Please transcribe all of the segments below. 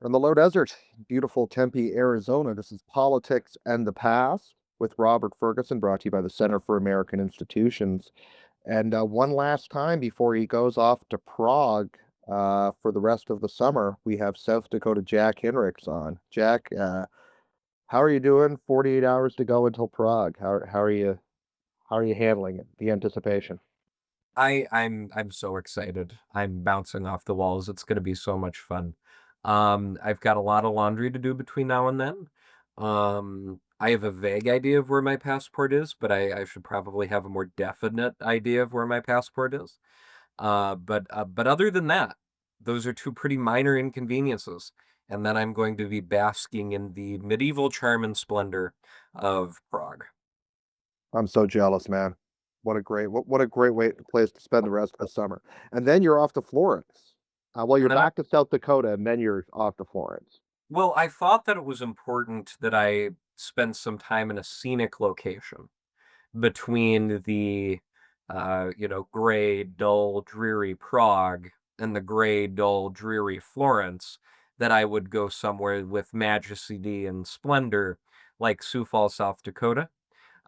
We're in the low desert, beautiful Tempe, Arizona. This is Politics and the Past with Robert Ferguson, brought to you by the Center for American Institutions. And one last time before he goes off to Prague for the rest of the summer, we have South Dakota Jack Hinrichs on. Jack, how are you doing? 48 hours to go until Prague. How are you handling it? The anticipation. I'm so excited. I'm bouncing off the walls. It's gonna be so much fun. I've got a lot of laundry to do between now and then. I have a vague idea of where my passport is, but I should probably have a more definite idea of where my passport is. But other than that, those are two pretty minor inconveniences. And then I'm going to be basking in the medieval charm and splendor of Prague. I'm so jealous, man. What a great place to spend the rest of the summer. And then you're off to Florence. Well, you're And then back to South Dakota, and then you're off to Florence. Well, I thought that it was important that I spend some time in a scenic location between the, gray, dull, dreary Prague and the gray, dull, dreary Florence, that I would go somewhere with majesty and splendor like Sioux Falls, South Dakota.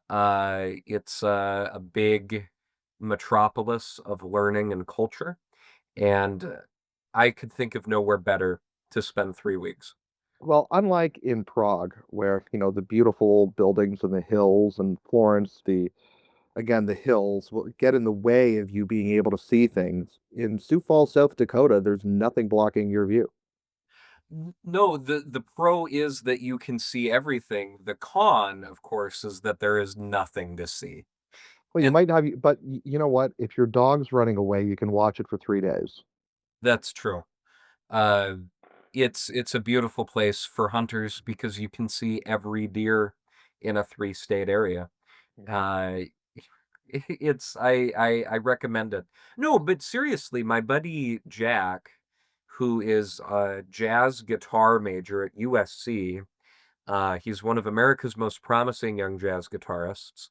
It's a big metropolis of learning and culture, and I could think of nowhere better to spend 3 weeks. Well, unlike in Prague, where, the beautiful buildings and the hills, and Florence, the hills will get in the way of you being able to see things. In Sioux Falls, South Dakota, there's nothing blocking your view. No, the pro is that you can see everything. The con, of course, is that there is nothing to see. Well, you And might have, but you know what? If your dog's running away, you can watch it for 3 days. that's true. Uh, it's a beautiful place for hunters because you can see every deer in a three-state area. Uh, I recommend it. No, but seriously, my buddy Jack, who is a jazz guitar major at USC, he's one of America's most promising young jazz guitarists.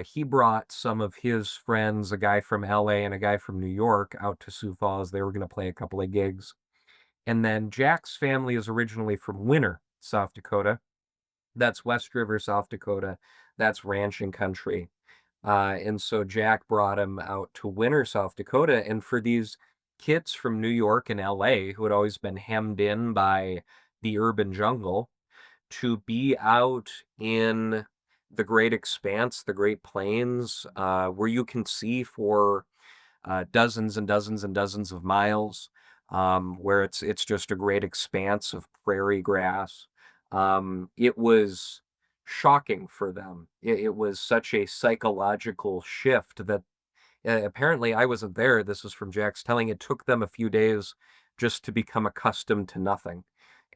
He brought some of his friends, a guy from LA and a guy from New York, out to Sioux Falls. They were going to play a couple of gigs. And then Jack's family is originally from Winter, South Dakota. That's West River, South Dakota. That's ranching country. And so Jack brought him out to Winter, South Dakota. And for these kids from New York and LA who had always been hemmed in by the urban jungle, to be out in the great expanse, the Great Plains, where you can see for dozens and dozens and dozens of miles, where it's just a great expanse of prairie grass. It was shocking for them. It was such a psychological shift that apparently I wasn't there. This was from Jack's telling. It took them a few days just to become accustomed to nothing.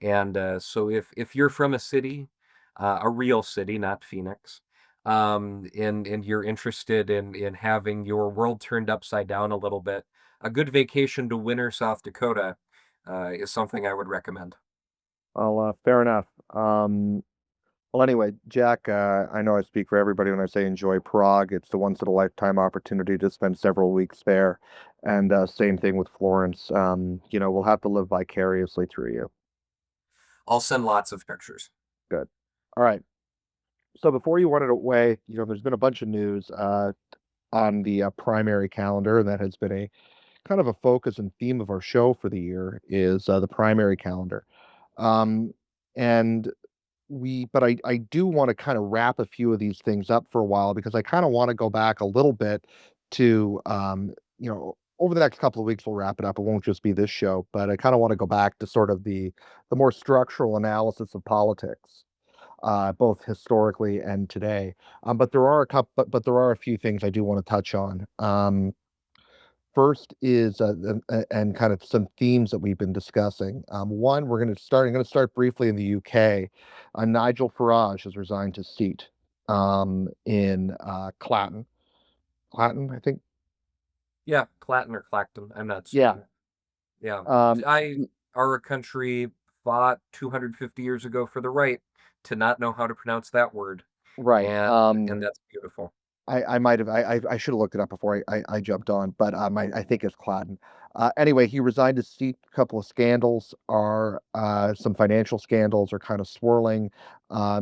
And so if you're from a city, a real city, not Phoenix, and you're interested in having your world turned upside down a little bit, a good vacation to Winter, South Dakota, is something I would recommend. Well, fair enough. Well, anyway, Jack, I know I speak for everybody when I say enjoy Prague. It's the once in a lifetime opportunity to spend several weeks there. And same thing with Florence. We'll have to live vicariously through you. I'll send lots of pictures. Good. All right. So before you run it away, there's been a bunch of news on the primary calendar, and that has been a kind of a focus and theme of our show for the year is the primary calendar. Um, and but I do want to kind of wrap a few of these things up for a while because I kind of want to go back a little bit to, over the next couple of weeks, we'll wrap it up. It won't just be this show, but I kind of want to go back to sort of the more structural analysis of politics, both historically and today. But there are a couple, but there are a few things I do want to touch on. First is, and kind of some themes that we've been discussing. One, I'm gonna start briefly in the UK. Nigel Farage has resigned his seat, in, Clacton. Clacton, I think? Yeah, Clacton or Clacton. I'm not Yeah. certain. Yeah. Um, I Our country fought 250 years ago for the right to not know how to pronounce that word, right. and that's beautiful. I might have I should have looked it up before I jumped on, but, I think it's Clacton. Anyway, he resigned his seat. A couple of scandals are some financial scandals are kind of swirling.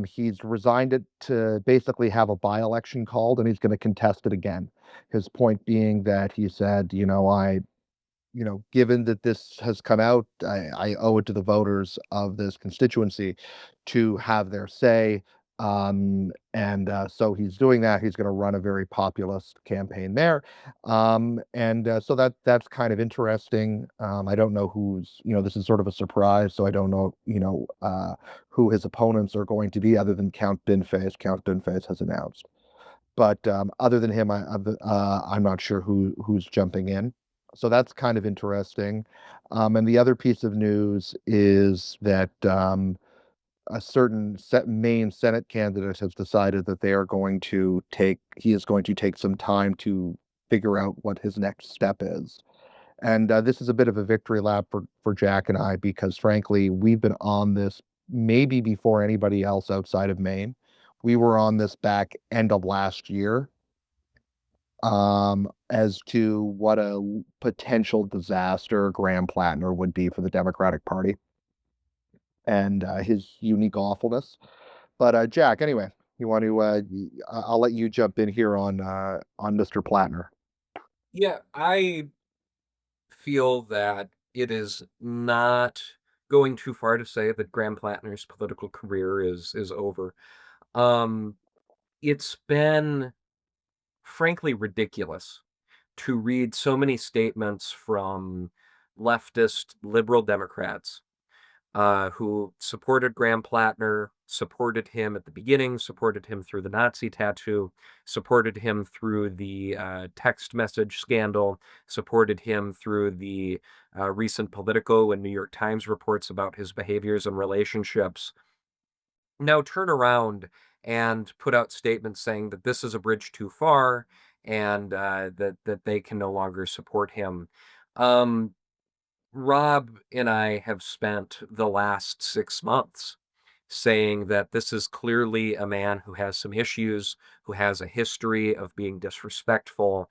He's resigned it to basically have a by-election called, and he's going to contest it again. His point being that he said, given that this has come out, I owe it to the voters of this constituency to have their say. And so he's doing that. He's going to run a very populist campaign there. And so that's kind of interesting. I don't know this is sort of a surprise. So I don't know, who his opponents are going to be other than Count Binface. Count Binface has announced. But, other than him, I'm not sure who's jumping in. So that's kind of interesting. And the other piece of news is that, a certain Maine Senate candidate has decided that he is going to take some time to figure out what his next step is. And, this is a bit of a victory lap for Jack and I because, frankly, we've been on this maybe before anybody else outside of Maine. We were on this back end of last year, as to what a potential disaster Graham Platner would be for the Democratic Party and, his unique awfulness. But, Jack, anyway, you want to, I'll let you jump in here on Mr. Platner. Yeah, I feel that it is not going too far to say that Graham Plattner's political career is over. Um, it's been frankly ridiculous to read so many statements from leftist liberal Democrats who supported Graham Plattner, supported him at the beginning, supported him through the Nazi tattoo, supported him through the text message scandal, supported him through the recent Politico and New York Times reports about his behaviors and relationships. Now turn around and put out statements saying that this is a bridge too far and that they can no longer support him. Um, Rob and I have spent the last 6 months saying that this is clearly a man who has some issues, who has a history of being disrespectful,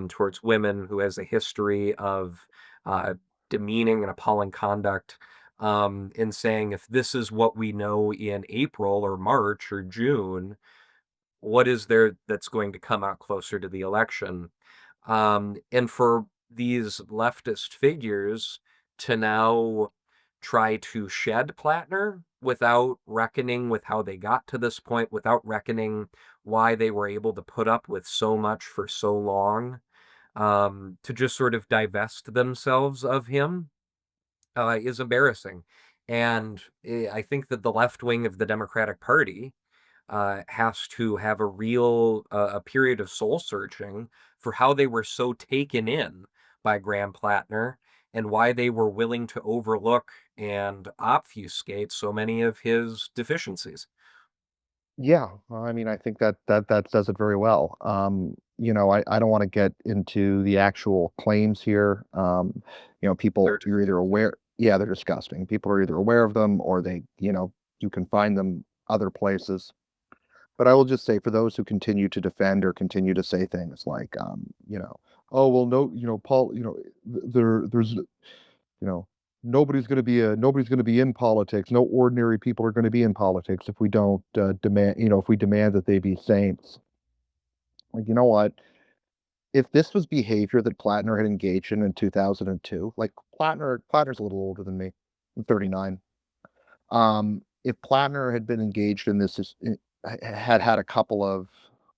towards women, who has a history of, uh, demeaning and appalling conduct, in saying, "If this is what we know in April or March or June, what is there that's going to come out closer to the election?" And for these leftist figures to now try to shed Plattner without reckoning with how they got to this point, without reckoning why they were able to put up with so much for so long, to just sort of divest themselves of him is embarrassing. And I think that the left wing of the Democratic Party has to have a period of soul searching for how they were so taken in by Graham Plattner and why they were willing to overlook and obfuscate so many of his deficiencies. Yeah, well, I mean, I think that does it very well. I don't want to get into the actual claims here. They're People you're either disgusting. aware, yeah, they're disgusting. People are either aware of them or you can find them other places. But I will just say for those who continue to defend or continue to say things like, oh well, no, Paul, there's you know, nobody's gonna be in politics. No ordinary people are gonna be in politics if we don't if we demand that they be saints. Like, you know what? If this was behavior that Plattner had engaged in 2002, like Plattner's a little older than me. I'm 39. If Plattner had been engaged in this, had a couple of,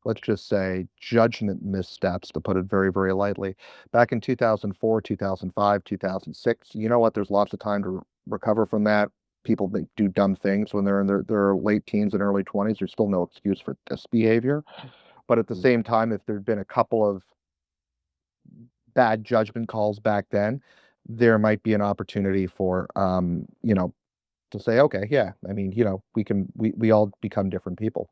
let's just say, judgment missteps, to put it very, very lightly, back in 2004, 2005, 2006, you know what? There's lots of time to recover from that. People that do dumb things when they're in their late teens and early 20s. There's still no excuse for this behavior. But at the Mm. same time, if there'd been a couple of bad judgment calls back then, there might be an opportunity for, to say, "Okay, yeah, I mean, we all become different people,"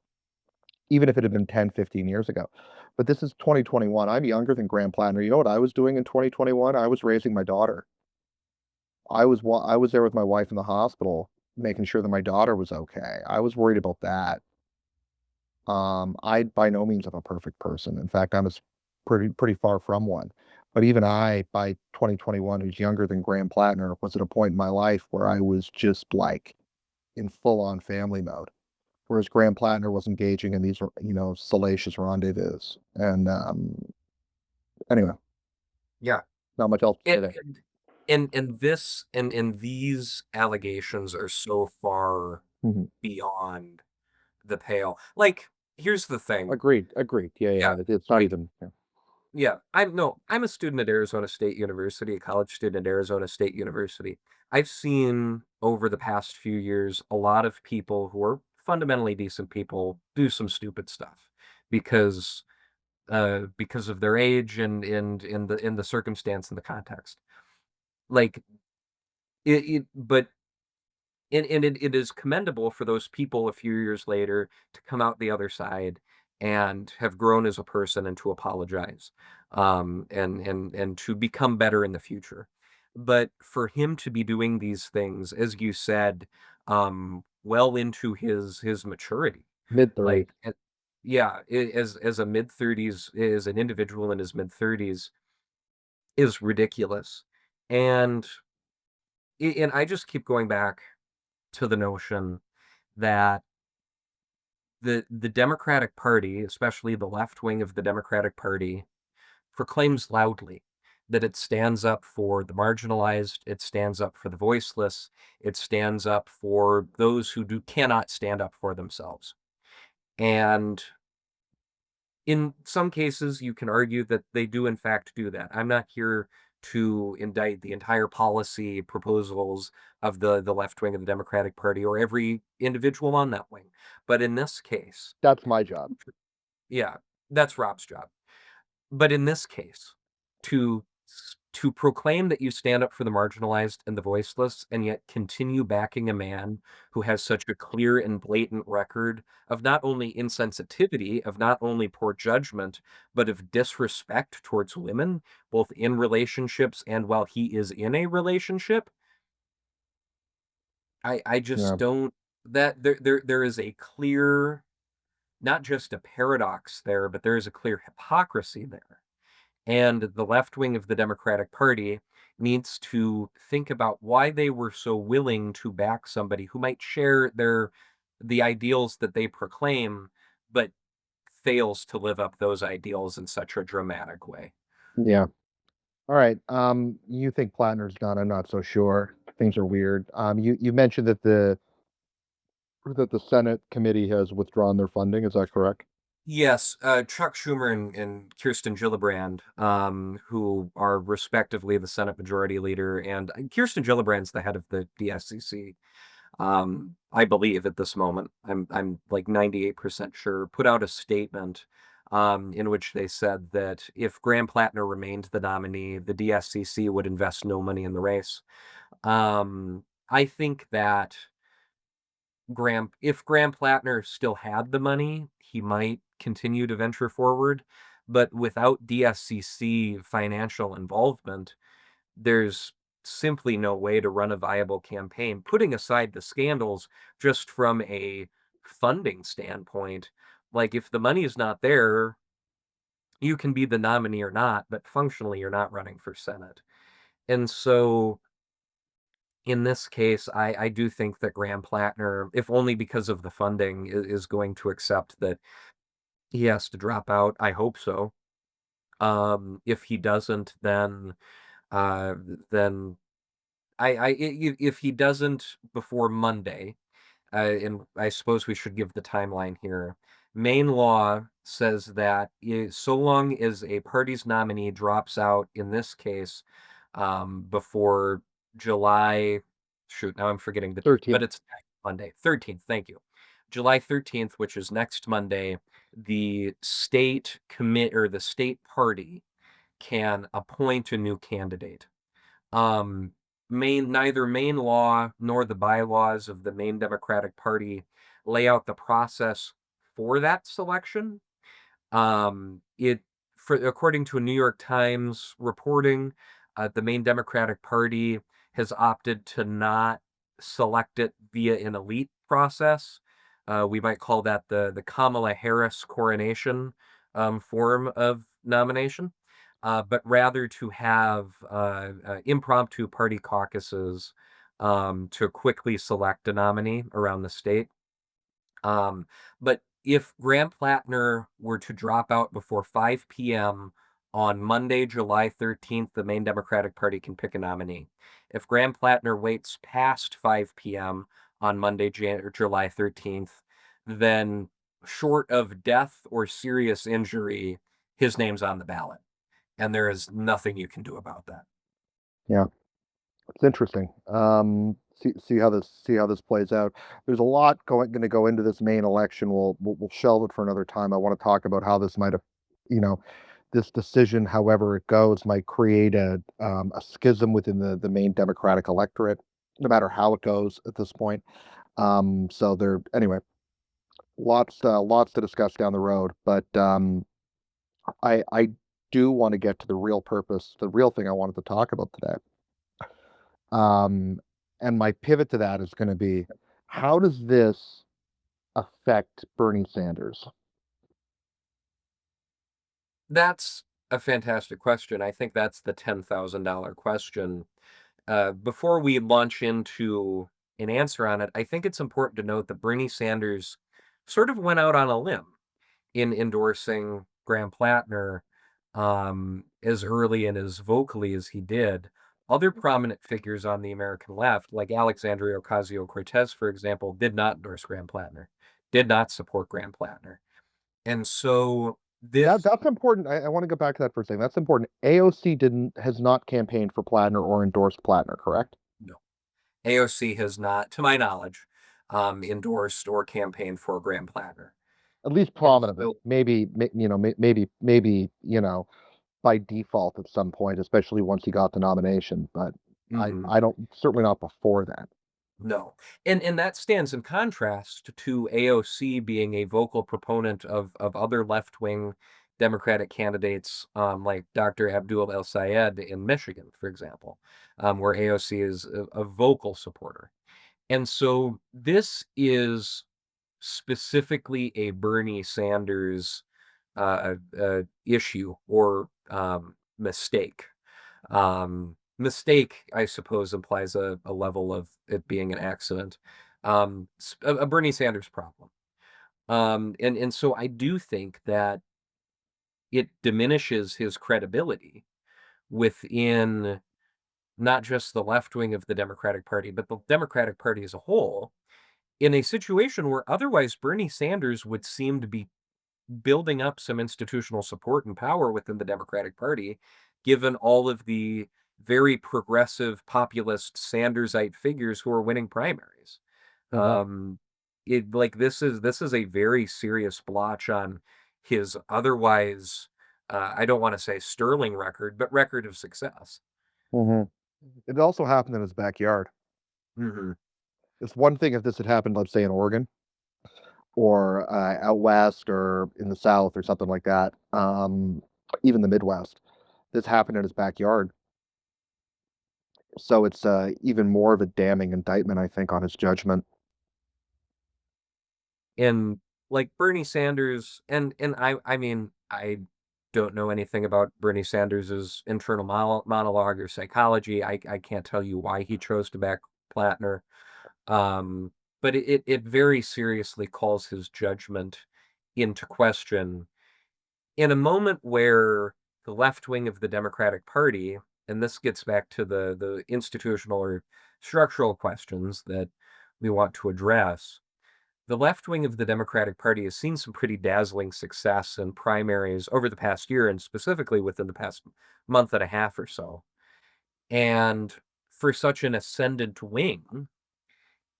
even if it had been 10, 15 years ago. But this is 2021. I'm younger than Graham Plattner. You know what I was doing in 2021? I was raising my daughter. I was there with my wife in the hospital, making sure that my daughter was okay. I was worried about that. I by no means am a perfect person. In fact, I'm pretty far from one. But even I, by 2021, who's younger than Graham Platner, was at a point in my life where I was just like in full on family mode. Whereas Graham Platner was engaging in these, salacious rendezvous. And anyway, Yeah. not much else to say And there. and these allegations are so far Mhm. beyond the pale. Like, here's the thing. Agreed. Agreed. Yeah, Yeah. yeah. It's not Like, even. Yeah. yeah, I'm no, I'm a student at Arizona State University, a college student at Arizona State University. I've seen over the past few years a lot of people who are fundamentally decent people do some stupid stuff because because of their age and in the circumstance and the context. Like but it is commendable for those people a few years later to come out the other side and have grown as a person and to apologize, and to become better in the future. But for him to be doing these things, as you said, well into his maturity, Mid 30s. like, yeah, as a mid-30s, as an individual in his mid-30s is ridiculous. And and I just keep going back to the notion that the Democratic Party, especially the left wing of the Democratic Party, proclaims loudly that it stands up for the marginalized, it stands up for the voiceless, it stands up for those who cannot stand up for themselves. And in some cases, you can argue that they do in fact do that. I'm not here to indict the entire policy proposals of the left wing of the Democratic Party or every individual on that wing. But in this case, That's my job. yeah, that's Rob's job. But in this case, to proclaim that you stand up for the marginalized and the voiceless, and yet continue backing a man who has such a clear and blatant record of not only insensitivity, of not only poor judgment, but of disrespect towards women, both in relationships and while he is in a relationship, I just Yeah. don't that there is a clear, not just a paradox there, but there is a clear hypocrisy there. And the left wing of the Democratic Party needs to think about why they were so willing to back somebody who might share the ideals that they proclaim, but fails to live up those ideals in such a dramatic way. Yeah. All right. You think Plattner's done? I'm not so sure. Things are weird. You mentioned that the Senate committee has withdrawn their funding. Is that correct? Yes, Chuck Schumer and Kirsten Gillibrand, who are respectively the Senate Majority Leader, and Kirsten Gillibrand's the head of the SEC. I believe at this moment, I'm like 98% sure, put out a statement in which they said that if Graham Plattner remained the nominee, the DSCC would invest no money in the race. I think that if Graham Plattner still had the money, he might continue to venture forward, but without DSCC financial involvement, there's simply no way to run a viable campaign, putting aside the scandals just from a funding standpoint. Like, if the money is not there, you can be the nominee or not, but functionally, you're not running for Senate. And so, in this case, I do think that Graham Plattner, if only because of the funding, is going to accept that he has to drop out. I hope so. If he doesn't, uh, then if he doesn't before Monday, and I suppose we should give the timeline here. Maine law says that so long as a party's nominee drops out, in this case, before July, shoot, now I'm forgetting the date, but 13th. it's Monday, 13th. Thank you. July 13th, which is next Monday, the state commit or the state party can appoint a new candidate. Um, neither Maine law nor the bylaws of the Maine Democratic Party lay out the process for that selection. It for according to a New York Times reporting, the Maine Democratic Party has opted to not select it via an elite process. We might call that the Kamala Harris coronation form of nomination. but rather to have impromptu party caucuses to quickly select a nominee around the state. But if Graham Platner were to drop out before 5 p.m. on Monday, July 13th, the main Democratic Party can pick a nominee. If Graham Platner waits past 5 p.m. on Monday, July 13th, then short of death or serious injury, his name's on the ballot. And there is nothing you can do about that. Yeah. It's interesting. See how this plays out. There's a lot going to go into this main election. We'll shelve it for another time. I want to talk about how this might have, you know, this decision, however it goes, might create a schism within the main Democratic electorate, no matter how it goes at this point. So there, anyway, lots to discuss down the road. But I do want to get to the real purpose, the real thing I wanted to talk about today. Um, and my pivot to that is gonna be, how does this affect Bernie Sanders? That's a fantastic question. I think that's the $10,000 question. Before we launch into an answer on it, I think it's important to note that Bernie Sanders sort of went out on a limb in endorsing Graham Platner as early and as vocally as he did. Other prominent figures on the American left, like Alexandria Ocasio Cortez, for example, did not endorse Graham Platner, did not support Graham Platner. And so this, That's important. I wanna go back to that for a second. That's important. AOC didn't has not campaigned for Platner or endorsed Platner, correct? no, AOC has not, to my knowledge, endorsed or campaigned for Graham Platner. At least And prominently. so, Maybe, by default at some point, especially once he got the nomination, but mhm. I don't certainly not before that. No. And that stands in contrast to AOC being a vocal proponent of other left-wing Democratic candidates, like Dr. Abdul El Sayed in Michigan, for example, where AOC is a vocal supporter. And so this is specifically a Bernie Sanders issue or mistake. Mistake, I suppose, implies a level of it being an accident. A Bernie Sanders problem. And so I do think that it diminishes his credibility within not just the left wing of the Democratic Party, but the Democratic Party as a whole, in a situation where otherwise Bernie Sanders would seem to be building up some institutional support and power within the Democratic Party, given all of the very progressive populist Sandersite figures who are winning primaries. Mhm, Um, this is a very serious blotch on his otherwise, I don't want to say sterling record, but record of success. mhm. It also happened in his backyard. Hmm. It's one thing if this had happened, let's say, in Oregon or, out west or in the South or something like that, even the Midwest. This happened in his backyard, so it's, even more of a damning indictment, I think, on his judgment. And like Bernie Sanders, and I mean, I don't know anything about Bernie Sanders's internal monologue or psychology. I can't tell you why he chose to back Platner. Um, but it very seriously calls his judgment into question in a moment where the left wing of the Democratic Party, and this gets back to the institutional or structural questions that we want to address, the left wing of the Democratic Party has seen some pretty dazzling success in primaries over the past year and specifically within the past month and a half or so. And for such an ascendant wing,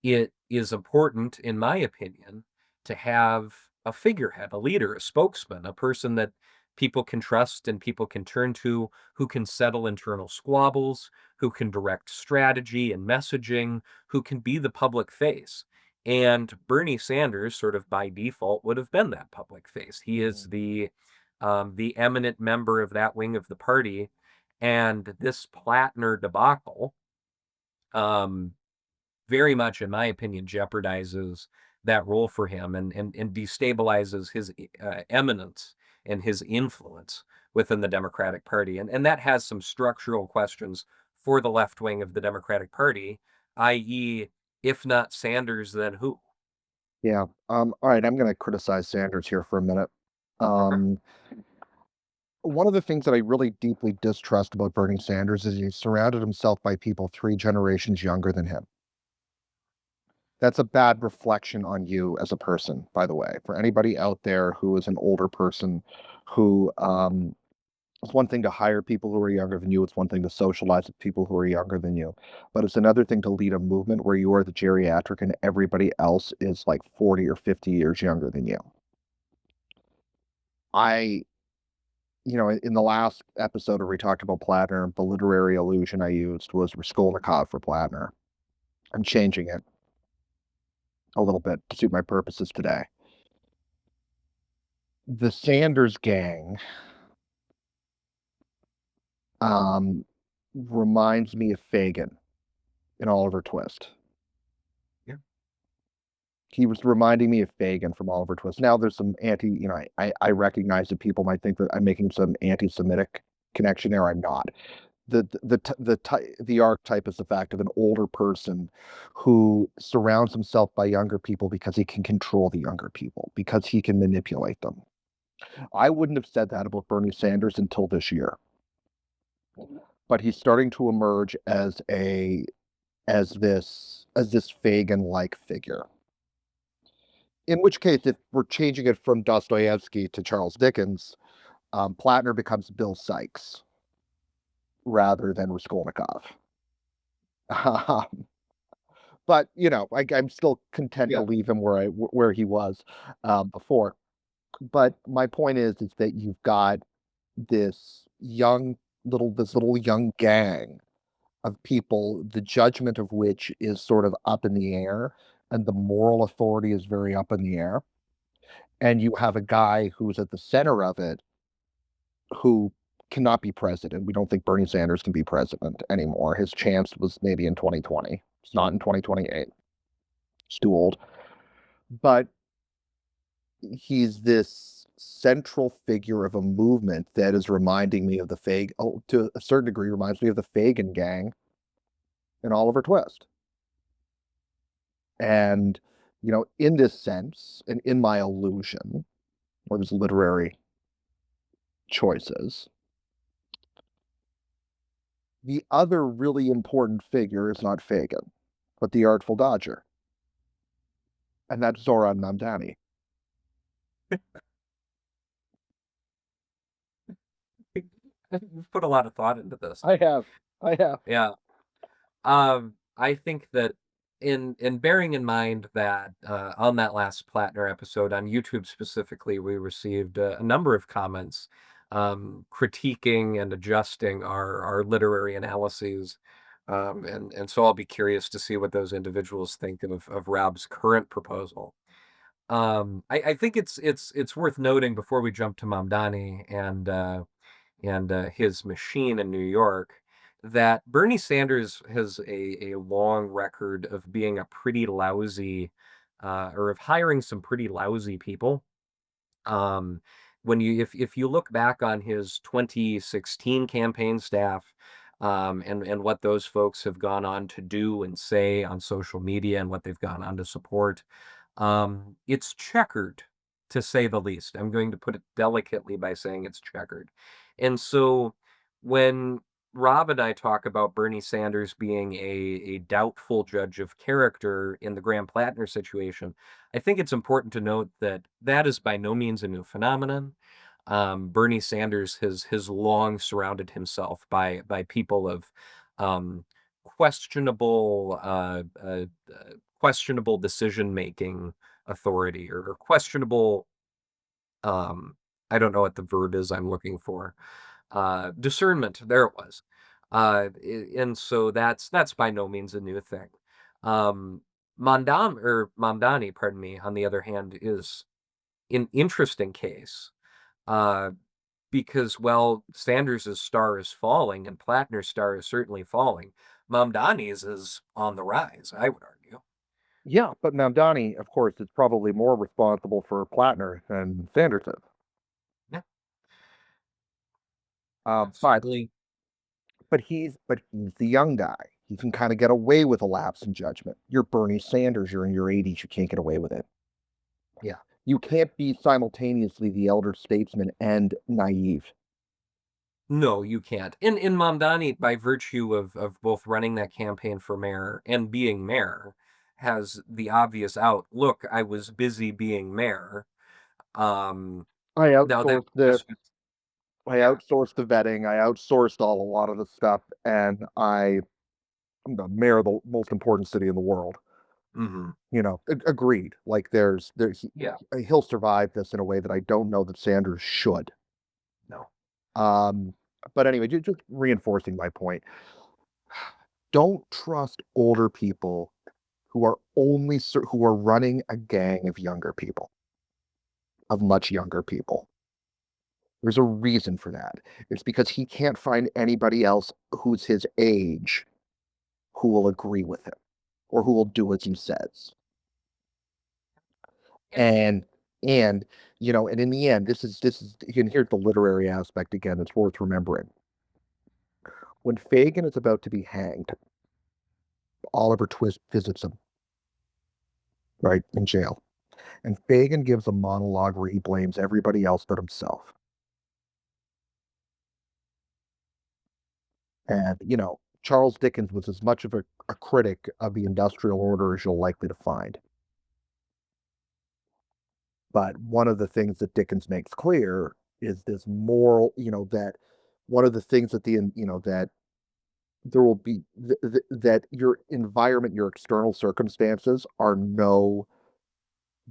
it is important, in my opinion, to have a figurehead, a leader, a spokesman, a person that people can trust and people can turn to, who can settle internal squabbles, who can direct strategy and messaging, who can be the public face. And Bernie Sanders, sort of by default, would have been that public face. He is Mhm, the eminent member of that wing of the party, and this Plattner debacle, um, very much, in my opinion, jeopardizes that role for him and destabilizes his eminence and his influence within the Democratic Party. And that has some structural questions for the left wing of the Democratic Party, i.e., if not Sanders, then who? Yeah. All right, I'm gonna criticize Sanders here for a minute. Okay. Um, One of the things that I really deeply distrust about Bernie Sanders is he surrounded himself by people 3 generations younger than him. That's a bad reflection on you as a person, by the way. For anybody out there who is an older person who, it's one thing to hire people who are younger than you, it's one thing to socialize with people who are younger than you, but it's another thing to lead a movement where you are the geriatric and everybody else is like 40 or 50 years younger than you. I in the last episode where we talked about Platner, the literary illusion I used was Raskolnikov for Platner. I'm changing it a little bit to suit my purposes today. The Sanders gang um, reminds me of Fagin in Oliver Twist. Yeah. He was reminding me of Fagin from Oliver Twist. Now there's some I recognize that people might think that I'm making some anti-Semitic connection there. I'm not. The archetype is the fact of an older person who surrounds himself by younger people because he can control the younger people, because he can manipulate them. I wouldn't have said that about Bernie Sanders until this year, but he's starting to emerge as this Fagin-like figure. In which case, if we're changing it from Dostoevsky to Charles Dickens, Platner becomes Bill Sikes rather than Raskolnikov. But I'm still content to Yeah. leave him where he was before. But my point is that you've got this little young gang of people, the judgment of which is sort of up in the air, and the moral authority is very up in the air. And you have a guy who's at the center of it who cannot be president. We don't think Bernie Sanders can be president anymore. His chance was maybe in 2020. It's not in 2028. It's too old. But he's this central figure of a movement that is reminding me of to a certain degree, reminds me of the Fagin gang in Oliver Twist. And, in this sense, and in my illusion, or his literary choices, the other really important figure is not Fagin, but the Artful Dodger, and that's Zohran Mamdani. You've put a lot of thought into this. I have. I have. Yeah. I think that in bearing in mind that on that last Plattner episode on YouTube specifically, we received a number of comments critiquing and adjusting our literary analyses, and so I'll be curious to see what those individuals think of Rob's current proposal. I think it's worth noting before we jump to Mamdani and his machine in New York, that Bernie Sanders has a long record of being a pretty lousy, or of hiring some pretty lousy people. Um, when if you look back on his 2016 campaign staff, and what those folks have gone on to do and say on social media and what they've gone on to support, it's checkered, to say the least. I'm going to put it delicately by saying it's checkered. And so when Rob and I talk about Bernie Sanders being a doubtful judge of character in the Graham Plattner situation, I think it's important to note that that is by no means a new phenomenon. Bernie Sanders has long surrounded himself by people of um, questionable questionable decision making authority, or questionable, um, I don't know what the verb is I'm looking for. Discernment. There it was. And so that's by no means a new thing. Um, Mamdani, pardon me, on the other hand, is an interesting case. Uh, because while Sanders' star is falling and Plattner's star is certainly falling, Mamdani's is on the rise, I would argue. Yeah, but Mamdani, of course, is probably more responsible for Platner than Sanders is. Yeah. But Sadly. he's the young guy. He can kind of get away with a lapse in judgment. You're Bernie Sanders. You're in your 80s. You can't get away with it. Yeah. You can't be simultaneously the elder statesman and naive. No, you can't. In Mamdani, by virtue of both running that campaign for mayor and being mayor, has the obvious out. Look, I was busy being mayor. Um, I Now that outsourced this. just I yeah. outsourced the vetting. I outsourced a lot of the stuff, and I'm the mayor of the most important city in the world. Mhm. Agreed. Like Yeah. he'll survive this in a way that I don't know that Sanders should. No. Um, but anyway, just reinforcing my point. Don't trust older people who are running a gang of younger people, of much younger people. There's a reason for that. It's because he can't find anybody else who's his age who will agree with him or who will do as he says. Yeah. And and and in the end, this is you can hear the literary aspect again. It's worth remembering. When Fagin is about to be hanged, Oliver Twist visits him, right, in jail. And Fagin gives a monologue where he blames everybody else but himself. And, Charles Dickens was as much of a critic of the industrial order as you'll likely to find. But one of the things that Dickens makes clear is this moral, that one of the things that that there will be that your environment, your external circumstances are no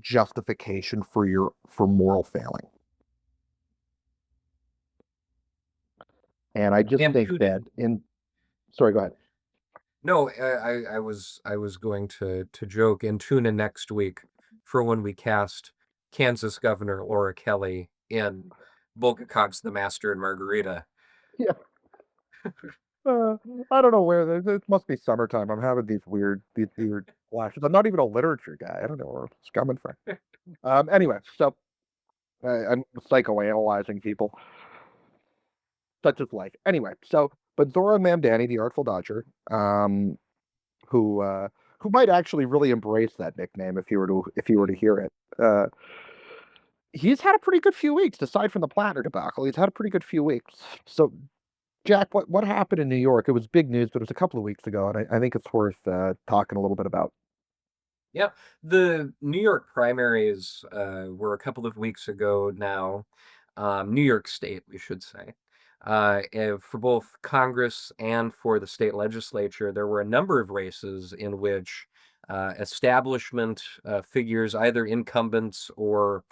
justification for moral failing. And I just And think tune that in. in sorry, go ahead. No, I was going to joke and tune in next week for when we cast Kansas Governor Laura Kelly in Bulgakov's The Master and Margarita. Yeah. Uh, I don't know where it must be summertime. I'm having these weird flashes. I'm not even a literature guy. I don't know where it's coming from. Anyway, so I'm psychoanalyzing people, such as life. Anyway, but Zohran Mamdani, the Artful Dodger, who uh, who might actually really embrace that nickname if he were to hear it. He's had a pretty good few weeks, aside from the Platner debacle. He's had a pretty good few weeks. So, Jack, what happened in New York? It was big news, but it was a couple of weeks ago, and I think it's worth talking a little bit about. Yeah, the New York primaries were a couple of weeks ago now. New York State, we should say. For both Congress and for the state legislature, there were a number of races in which establishment figures, either incumbents or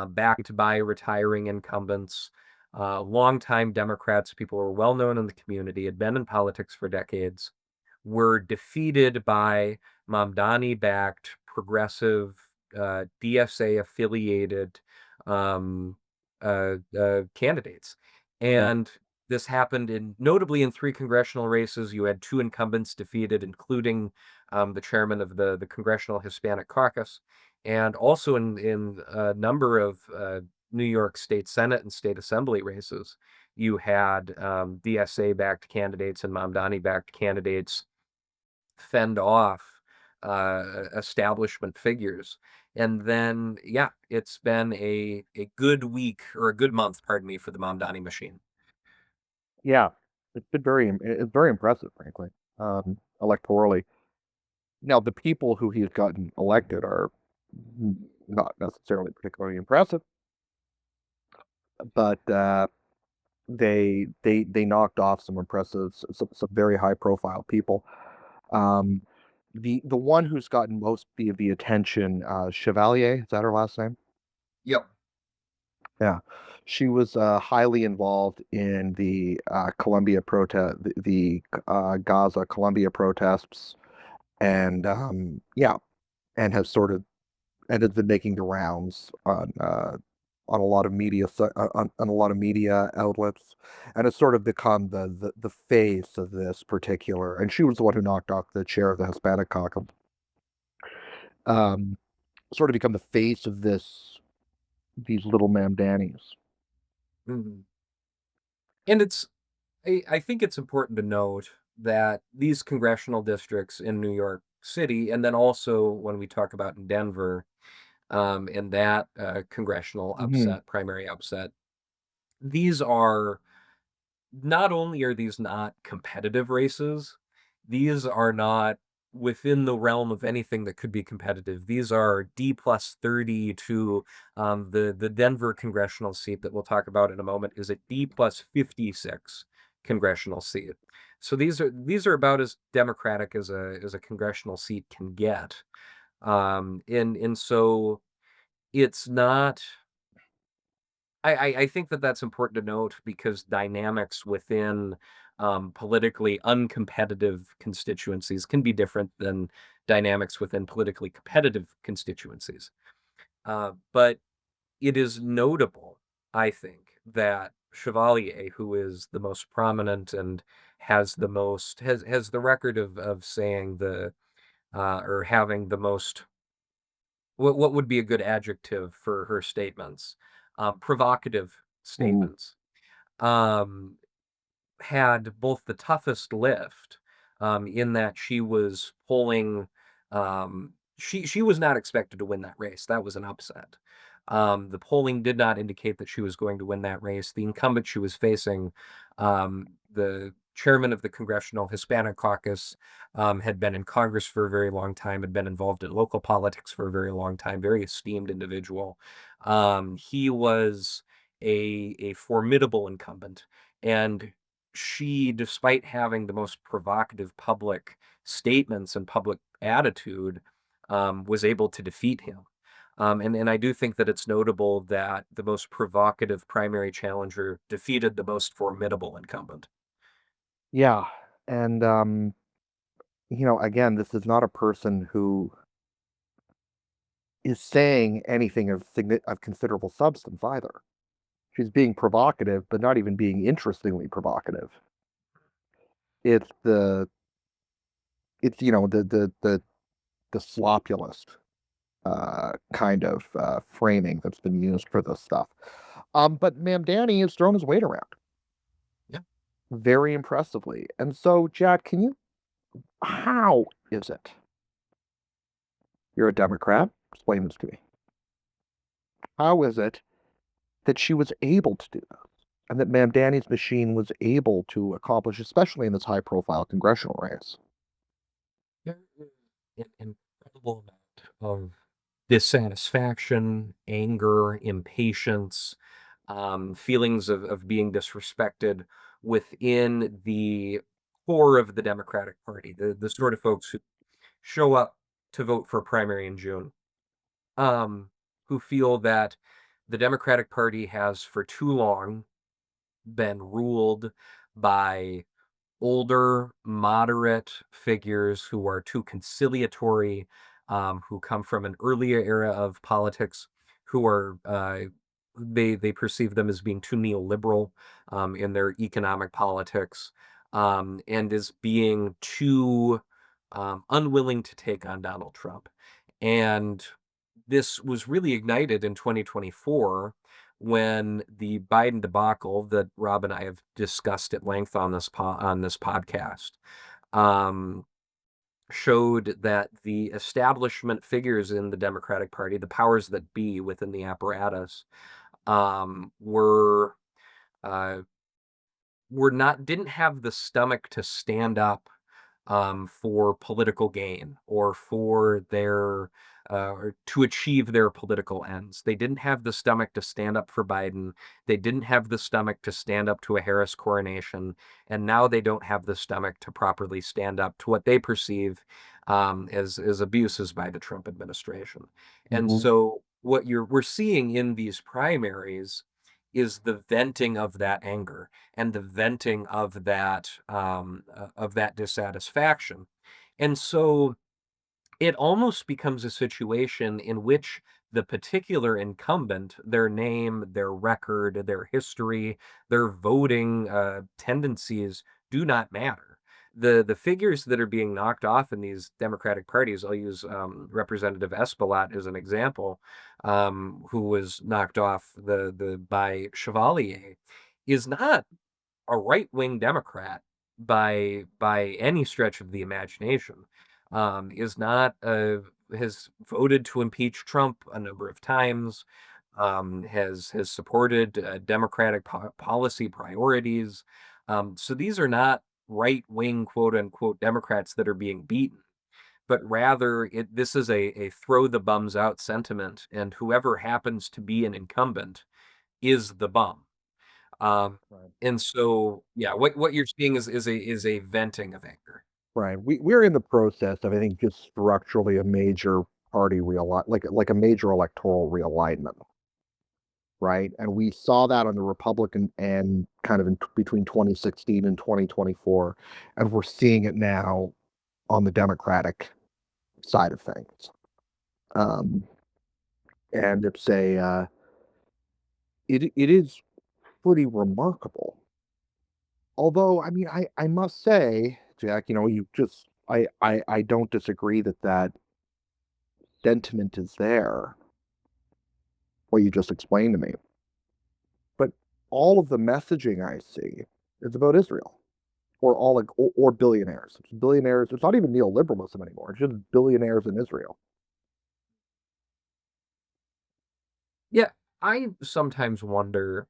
backed by retiring incumbents, longtime Democrats, people who were well known in the community, had been in politics for decades, were defeated by Mamdani-backed, progressive, DSA-affiliated candidates. Yeah, And this happened notably in three congressional races. You had two incumbents defeated, including the chairman of the Congressional Hispanic Caucus, and also in a number of New York State Senate and State Assembly races. You had DSA-backed candidates and Mamdani-backed candidates fend off establishment figures. And then, yeah, it's been a good week or a good month, pardon me, for the Mamdani machine. yeah, it's very impressive, frankly, electorally. Now, the people who he's gotten elected are not necessarily particularly impressive, but they knocked off some some very high profile people. Um, the one who's gotten most of the attention, Chevalier, is that her last name? Yep. Yeah, she was highly involved in the Gaza Columbia protests, and yeah, and has sort of and has been making the rounds on a lot of on a lot of media outlets, and has sort of become the face of this particular. And she was the one who knocked off the chair of the Hispanic caucus. Um, Sort of become the face of these little Mamdanis. Mhm. And I think it's important to note that these congressional districts in New York City, and then also when we talk about in Denver, in that congressional Mhm. primary upset, these are not only are these not competitive races, these are not within the realm of anything that could be competitive. These are D plus 30 to the Denver congressional seat that we'll talk about in a moment is a D plus 56 congressional seat. So these are about as democratic as a congressional seat can get. And so it's not I think that that's important to note because dynamics within, politically uncompetitive constituencies can be different than dynamics within politically competitive constituencies. But it is notable, I think, that Chevalier, who is the most prominent and has the record of saying or having the most what would be a good adjective for her statements? Provocative Ooh. statements. Um, had both the toughest lift, in that she was polling, she was not expected to win that race. That was an upset. The polling did not indicate that she was going to win that race. The incumbent she was facing, the chairman of the Congressional Hispanic Caucus, had been in Congress for a very long time, had been involved in local politics for a very long time, very esteemed individual. He was a formidable incumbent, and she, despite having the most provocative public statements and public attitude, was able to defeat him. And I do think that it's notable that the most provocative primary challenger defeated the most formidable incumbent. Yeah, and, again, this is not a person who is saying anything of considerable substance either. She's being provocative, but not even being interestingly provocative. It's the it's, the sloppulest, kind of, framing that's been used for this stuff. But Ma'am Danny has thrown his weight around Yeah. very impressively. And so, Jack, how is it? You're a Democrat. Explain this to me. How is it that she was able to do this? And that Mamdani's machine was able to accomplish, especially in this high profile congressional race? There is an incredible amount of dissatisfaction, anger, impatience, feelings of being disrespected within the core of the Democratic Party, the sort of folks who show up to vote for a primary in June, um, who feel that the Democratic Party has for too long been ruled by older, moderate figures who are too conciliatory, who come from an earlier era of politics, who are they perceive them as being too neoliberal in their economic politics, and as being too unwilling to take on Donald Trump. And this was really ignited in 2024 when the Biden debacle that Rob and I have discussed at length on on this podcast, um, showed that the establishment figures in the Democratic Party, the powers that be within the apparatus, were uh, not didn't have the stomach to stand up for political gain or for their or to achieve their political ends. They didn't have the stomach to stand up for Biden. They didn't have the stomach to stand up to a Harris coronation, and now they don't have the stomach to properly stand up to what they perceive as abuses by the Trump administration. And Mhm. so, what we're seeing in these primaries is the venting of that anger and the venting of that dissatisfaction. And so it almost becomes a situation in which the particular incumbent, their name, their record, their history, their voting tendencies do not matter. The figures that are being knocked off in these Democratic parties, I'll use Representative Espelot as an example, who was knocked off the by Chevalier, is not a right-wing Democrat by any stretch of the imagination, is not has voted to impeach Trump a number of times, has supported Democratic policy priorities. So these are not right-wing quote unquote Democrats that are being beaten, but rather this is a throw the bums out sentiment, and whoever happens to be an incumbent is the bum. Um, Right. and so, yeah, what you're seeing is a venting of anger. Right. We're in the process of, I think, just structurally a major party like a major electoral realignment, right? And we saw that on the Republican and kind of between 2016 and 2024, and we're seeing it now on the Democratic side of things. Um, and it is pretty remarkable. Although, I mean, I must say, Jack, I don't disagree that that sentiment is there, what you just explained to me. But all of the messaging I see is about Israel or billionaires. It's billionaires. It's not even neoliberalism anymore. It's just billionaires in Israel. Yeah, I sometimes wonder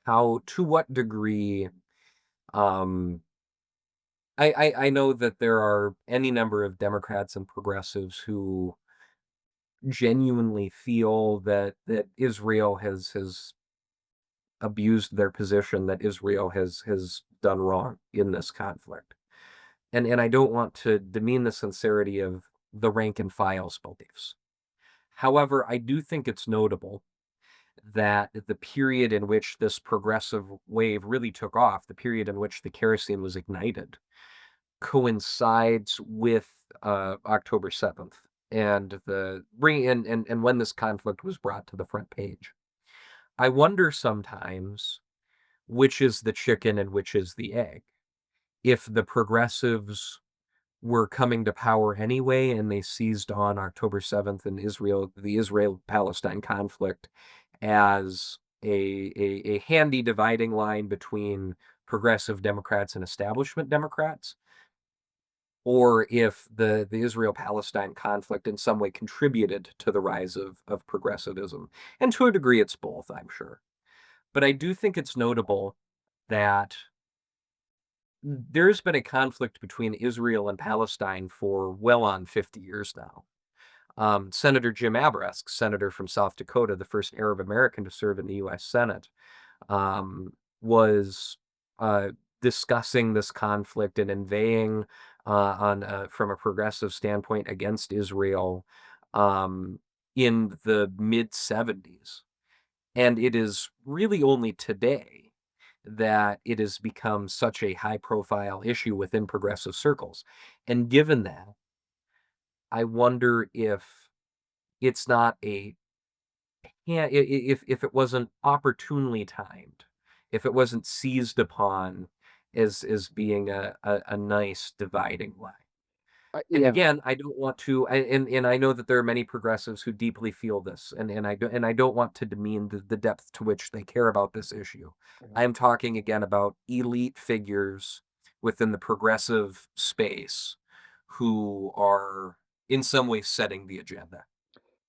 how, to what degree, um, I know that there are any number of Democrats and progressives who genuinely feel that Israel has abused their position, that Israel has done wrong in this conflict. And I don't want to demean the sincerity of the rank and file's beliefs. However, I do think it's notable that the period in which this progressive wave really took off, the period in which the kerosene was ignited, coincides with October 7th and the bring and when this conflict was brought to the front page. I wonder sometimes which is the chicken and which is the egg. If the progressives were coming to power anyway and they seized on October 7th and the Israel-Palestine conflict as a handy dividing line between progressive Democrats and establishment Democrats, or if the Israel-Palestine conflict in some way contributed to the rise of progressivism. And to a degree, it's both, I'm sure. But I do think it's notable that there's been a conflict between Israel and Palestine for well on 50 years now. Senator Jim Abrask, senator from South Dakota, the first Arab American to serve in the U.S. Senate, was discussing this conflict and inveighing from a progressive standpoint against Israel in the mid 70s. And it is really only today that it has become such a high profile issue within progressive circles. And given that, I wonder if it's not a yeah, if it wasn't opportunely timed, if it wasn't seized upon as being a nice dividing line. And Yeah. again, I don't want to, and I know that there are many progressives who deeply feel this, and I don't want to demean the depth to which they care about this issue. Mhm. I'm talking again about elite figures within the progressive space who are in some way setting the agenda.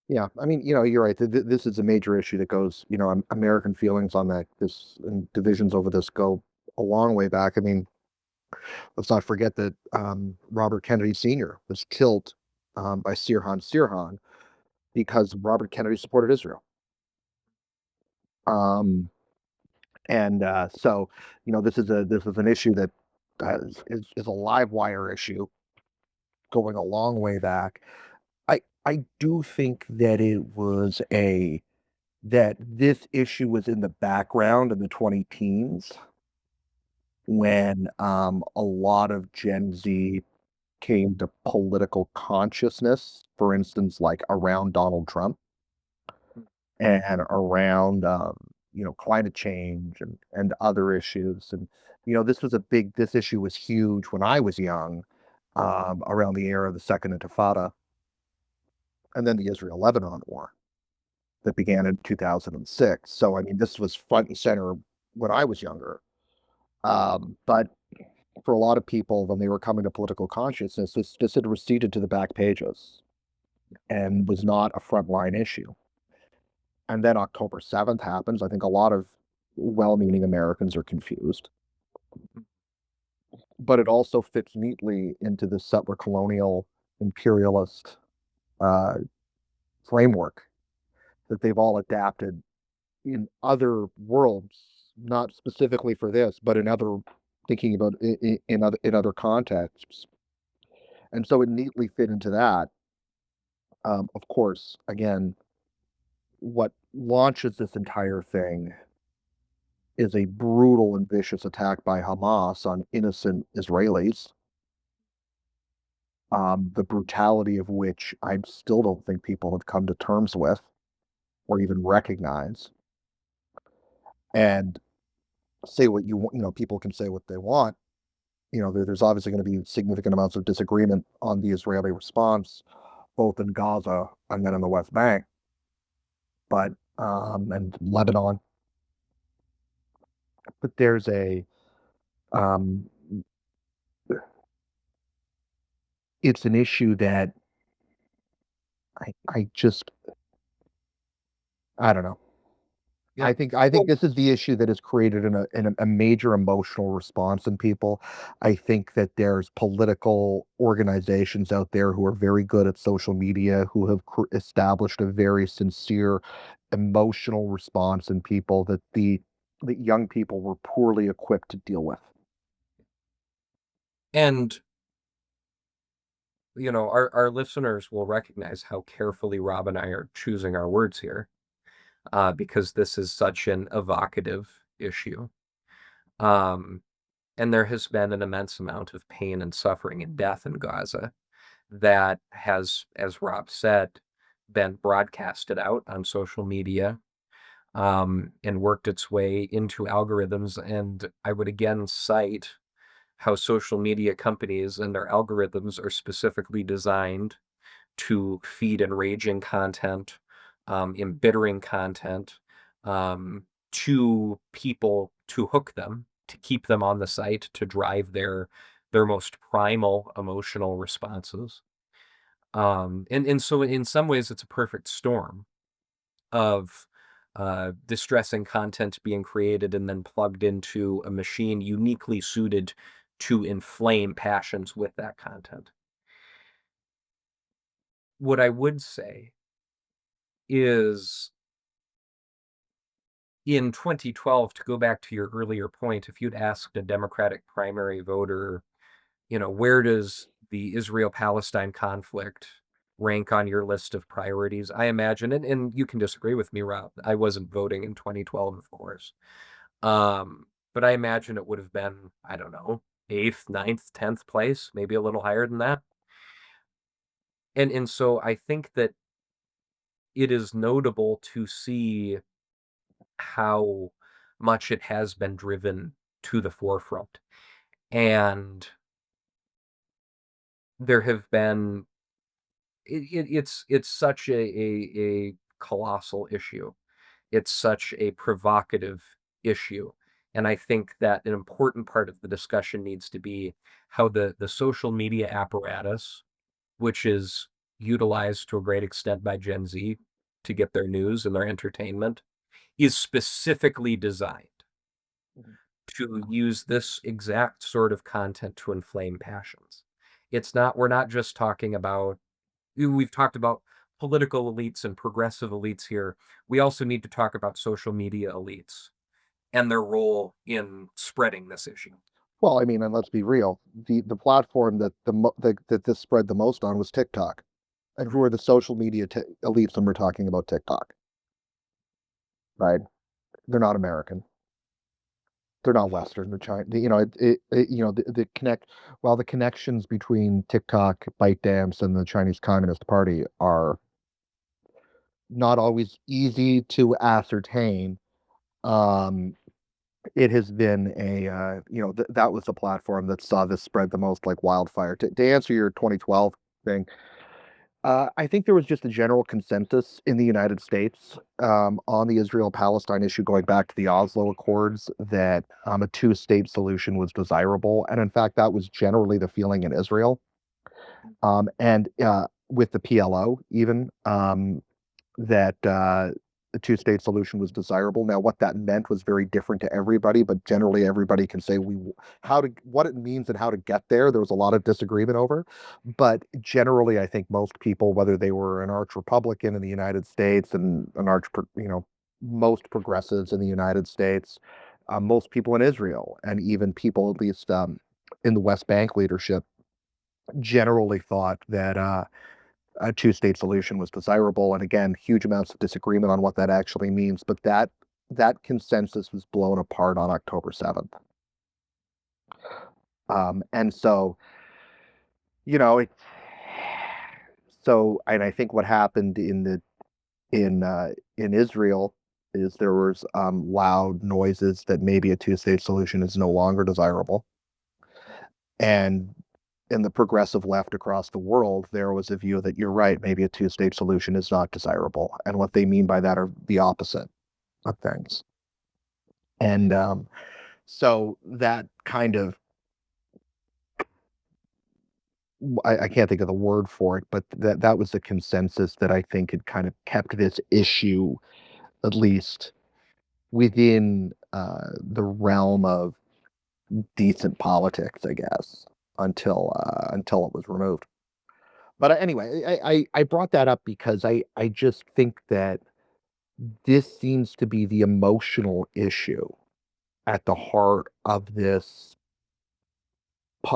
Yeah. I mean, you're right. This is a major issue that goes, American feelings on that, this and divisions over this go a long way back. I mean, let's not forget that Robert Kennedy Sr. was killed by Sirhan because Robert Kennedy supported Israel. Um, and so, this is an issue that is a live wire issue going a long way back. I do think that that this issue was in the background in the 20 teens when a lot of Gen Z came to political consciousness, for instance, like around Donald Trump and around, climate change and other issues. And, this issue was huge when I was young, around the era of the Second Intifada and then the Israel-Lebanon war that began in 2006. So, I mean, this was front and center, when I was younger. But for a lot of people, when they were coming to political consciousness, this had receded to the back pages and was not a frontline issue. And then October 7th happens. I think a lot of well-meaning Americans are confused, but it also fits neatly into the settler colonial imperialist uh, framework that they've all adapted in other worlds, not specifically for this, but in other thinking about in other contexts. And so it neatly fit into that. Of course, again, what launches this entire thing is a brutal and vicious attack by Hamas on innocent Israelis. The brutality of which I still don't think people have come to terms with or even recognize. And say what you want, people can say what they want. There's obviously going to be significant amounts of disagreement on the Israeli response, both in Gaza and then in the West Bank, but and Lebanon. But there's um, it's an issue that I just, I don't know. Yeah. I think Well, this is the issue that has created a major emotional response in people. I think that there's political organizations out there who are very good at social media, who have established a very sincere emotional response in people that young people were poorly equipped to deal with. and our listeners will recognize how carefully Rob and I are choosing our words here, because this is such an evocative issue. Um, and there has been an immense amount of pain and suffering and death in Gaza that has, as Rob said, been broadcasted out on social media, and worked its way into algorithms. And I would again cite how social media companies and their algorithms are specifically designed to feed enraging content, embittering content, um, to people to hook them, to keep them on the site, to drive their most primal emotional responses. And so in some ways, it's a perfect storm of distressing content being created and then plugged into a machine uniquely suited to inflame passions with that content. What I would say is, in 2012, to go back to your earlier point, if you'd asked a Democratic primary voter, where does the Israel-Palestine conflict rank on your list of priorities? I imagine, and you can disagree with me, Rob. I wasn't voting in 2012, of course. But I imagine it would have been, I don't know, eighth, ninth, 10th place, maybe a little higher than that. And so I think that it is notable to see how much it has been driven to the forefront. And there have been it's such a colossal issue. It's such a provocative issue. And I think that an important part of the discussion needs to be how the social media apparatus, which is utilized to a great extent by Gen Z to get their news and their entertainment, is specifically designed Mhm. to use this exact sort of content to inflame passions. We're not just talking about, we've talked about political elites and progressive elites here. We also need to talk about social media elites and their role in spreading this issue. Well, I mean, and let's be real, the platform that this spread the most on was TikTok. And who Right. are the social media elites when we're talking about TikTok, right? They're not American. They're not Western. They're China. The connect while the connections between TikTok, ByteDance, and the Chinese Communist Party are not always easy to ascertain. Um, it has been that was the platform that saw this spread the most like wildfire. To answer your 2012 thing, I think there was just a general consensus in the United States on the Israel-Palestine issue going back to the Oslo Accords that a two-state solution was desirable. And in fact, that was generally the feeling in Israel. And with the PLO, even that the two-state solution was desirable. Now, what that meant was very different to everybody, but generally everybody can say how to what it means and how to get there. There was a lot of disagreement over, but generally, I think most people, whether they were an arch Republican in the United States and an most progressives in the United States, most people in Israel, and even people at least in the West Bank leadership, generally thought that a two-state solution was desirable. And again, huge amounts of disagreement on what that actually means. But that consensus was blown apart on October 7th. And so, you know, it, and I think what happened in Israel is there was loud noises that maybe a two-state solution is no longer desirable. And in the progressive left across the world, there was a view that you're right, maybe a two-state solution is not desirable. And what they mean by that are the opposite of things. And so that kind of, I can't think of the word for it, but that was the consensus that I think had kind of kept this issue, at least within the realm of decent politics, I guess, until it was removed. But anyway, I brought that up because I just think that this seems to be the emotional issue at the heart of this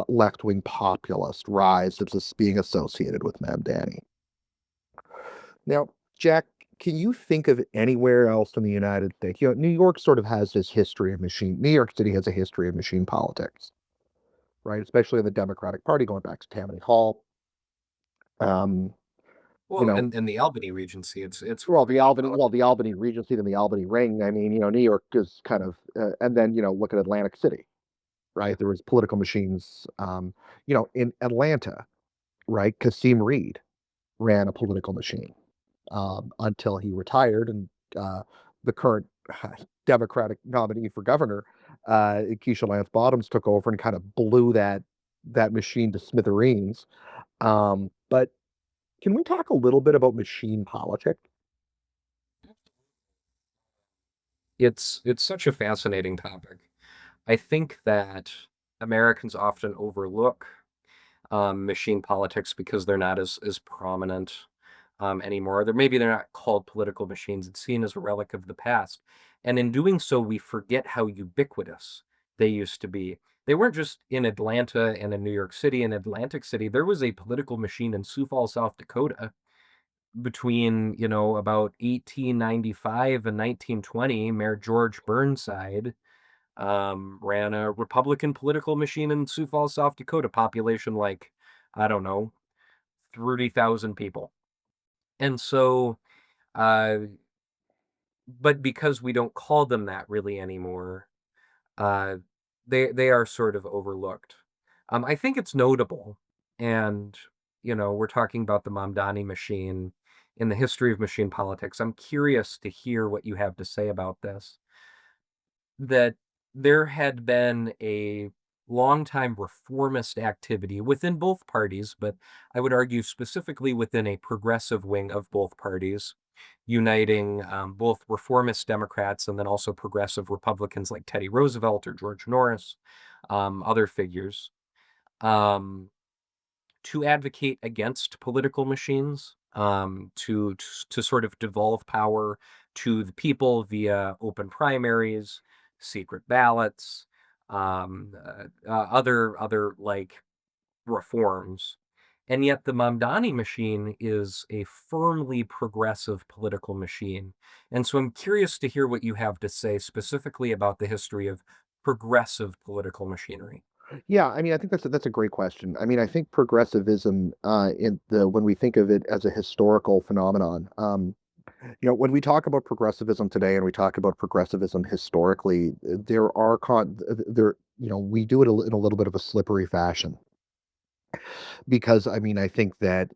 left-wing populist rise that's just being associated with Mamdani. Now, Jack, can you think of anywhere else in the United States? You know, New York sort of has this history of machine. New York City has a history of machine politics, right? Especially in the Democratic Party, going back to Tammany Hall. Um, you Well, know, in the Albany Regency, it's The Albany Regency, then the Albany Ring. I mean, New York is kind of, and then look at Atlantic City, right? There was political machines, in Atlanta, right? Kasim Reed ran a political machine until he retired, and the current Democratic nominee for governor, Keisha Lance Bottoms, took over and kind of blew that machine to smithereens. But can we talk a little bit about machine politics? it's such a fascinating topic. I think that Americans often overlook machine politics because they're not as prominent anymore. They're not called political machines. It's seen as a relic of the past, and in doing so, we forget how ubiquitous they used to be. They weren't just in Atlanta and in New York City and Atlantic City. There was a political machine in Sioux Falls, South Dakota, between about 1895 and 1920. Mayor George Burnside ran a Republican political machine in Sioux Falls, South Dakota, population like, I don't know, 30,000 people. And so, uh, but because we don't call them that really anymore, uh, they are sort of overlooked. I think it's notable, and we're talking about the Mamdani machine in the history of machine politics. I'm curious to hear what you have to say about this. That there had been a longtime reformist activity within both parties, but I would argue specifically within a progressive wing of both parties, uniting both reformist Democrats and then also progressive Republicans like Teddy Roosevelt or George Norris, other figures. Um, to advocate against political machines, to sort of devolve power to the people via open primaries, secret ballots, other like reforms. And yet the Mamdani machine is a firmly progressive political machine. And so I'm curious to hear what you have to say specifically about the history of progressive political machinery. Yeah, I mean, I think that's a great question. I mean, I think progressivism, in the when we think of it as a historical phenomenon, when we talk about progressivism today and we talk about progressivism historically, there are there, we do it in a little bit of a slippery fashion. Because I mean, I think that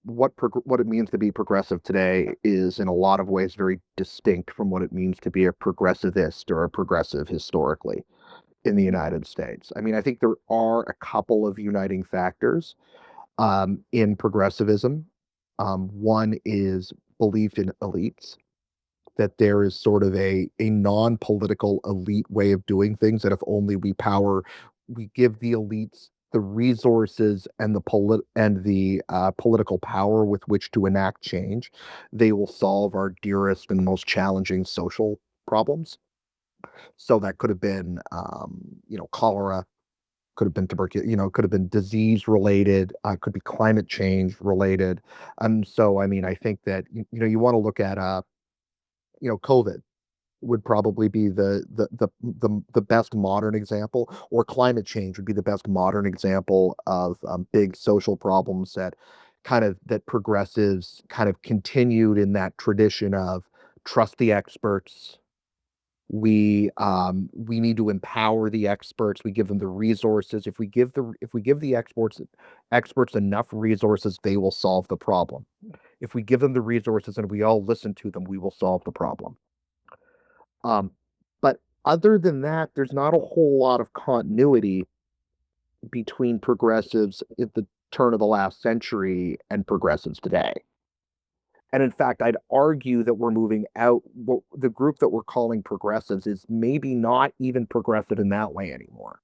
what it means to be progressive today is in a lot of ways very distinct from what it means to be a progressivist or a progressive historically in the United States. I mean, I think there are a couple of uniting factors in progressivism. One is belief in elites, that there is sort of a non-political elite way of doing things, that if only we give the elites the resources and the political power with which to enact change, they will solve our dearest and most challenging social problems. So that could have been, cholera, could have been tuberculosis, could have been disease related, could be climate change related. So I mean, I think that you want to look at COVID would probably be the best modern example, or climate change would be the best modern example of big social problems that progressives kind of continued in that tradition of trust the experts. We need to empower the experts. We give them the resources. If we give the experts enough resources, they will solve the problem. If we give them the resources and we all listen to them, we will solve the problem. Um, but other than that, there's not a whole lot of continuity between progressives at the turn of the last century and progressives today. And in fact, I'd argue that we're moving out. The group that we're calling progressives is maybe not even progressive in that way anymore.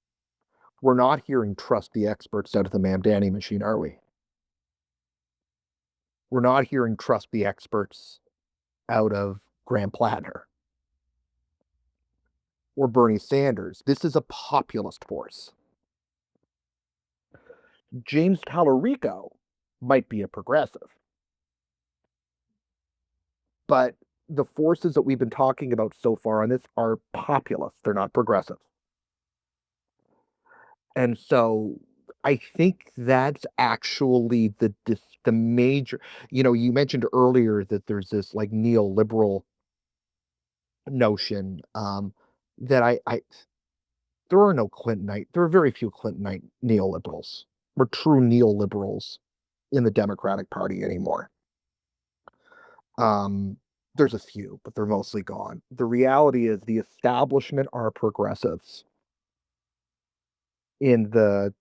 We're not hearing trust the experts out of the Mamdani machine, are we? We're not hearing trust the experts out of Graham Platner or Bernie Sanders. This is a populist force. James Tallarico might be a progressive, but the forces that we've been talking about so far on this are populist. They're not progressive. And so I think that's actually the major, you mentioned earlier that there's this like neoliberal notion that I there are very few Clintonite neoliberals or true neoliberals in the Democratic Party anymore. Um, there's a few, but they're mostly gone. The reality is the establishment are progressives in the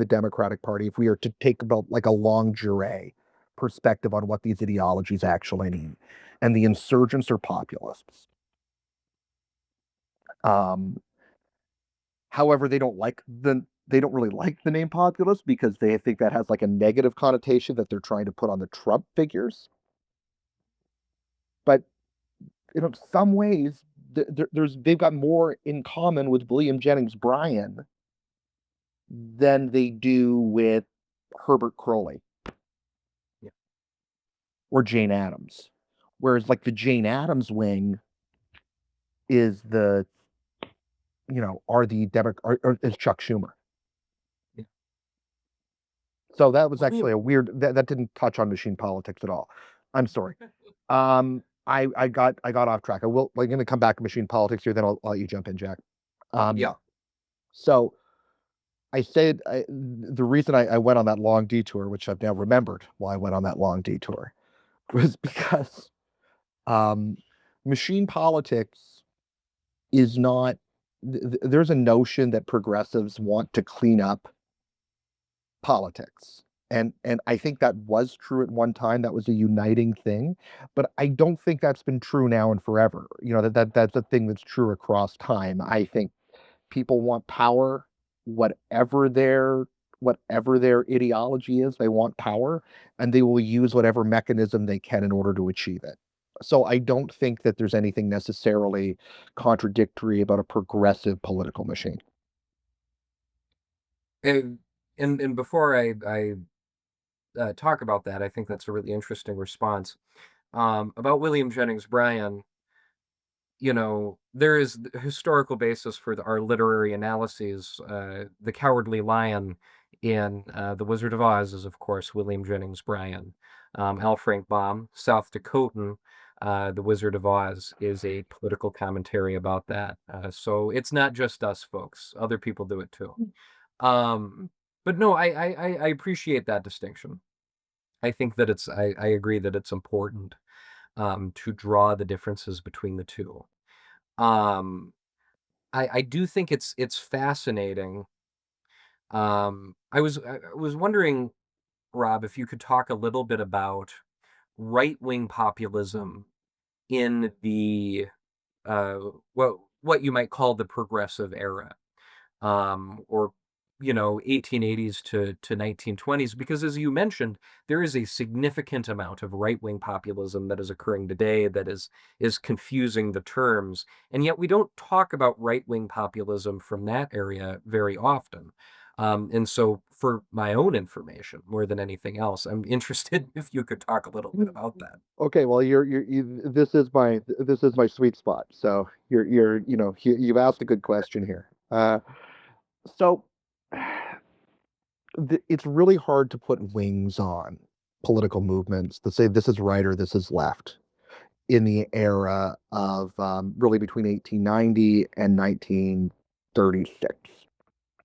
Democratic Party. If we are to take about like a longue durée perspective on what these ideologies actually mean, and the insurgents are populists. Um, However, they don't really like the name populist because they think that has like a negative connotation that they're trying to put on the Trump figures. But some ways they've got more in common with William Jennings Bryan than they do with Herbert Crowley Yeah. or Jane Addams. Whereas like the Jane Addams wing is the are the is Chuck Schumer. Yeah. So that was William actually a weird that didn't touch on machine politics at all. I'm sorry. I got off track. We're gonna come back to machine politics here, then I'll let you jump in, Jack. Um, Yeah. so the reason I went on that long detour, which I've now remembered why I went on that long detour, was because um, machine politics is not. There's a notion that progressives want to clean up politics. And I think that was true at one time. That was a uniting thing, but I don't think that's been true now and forever. That's a thing that's true across time. I think people want power, whatever their whatever their ideology is, they want power, and they will use whatever mechanism they can in order to achieve it. So I don't think that there's anything necessarily contradictory about a progressive political machine. And and before I talk about that, I think that's a really interesting response. About William Jennings Bryan, there is the historical basis for our literary analyses. The Cowardly Lion in The Wizard of Oz is, of course, William Jennings Bryan. L. Frank Baum, South Dakotan, The Wizard of Oz is a political commentary about that. So it's not just us, folks. Other people do it too. Um, But no, I appreciate that distinction. I think that I agree that it's important to draw the differences between the two. Um, I do think it's fascinating. I was wondering, Rob, if you could talk a little bit about right-wing populism in the uh, what you might call the progressive era, or 1880s to 1920s, because as you mentioned, there is a significant amount of right-wing populism that is occurring today that is confusing the terms, and yet we don't talk about right-wing populism from that area very often. And so for my own information, more than anything else, I'm interested if you could talk a little bit about that. Okay, well, this is my sweet spot. So you've asked a good question here. So it's really hard to put wings on political movements to say this is right or this is left in the era of really between 1890 and 1936.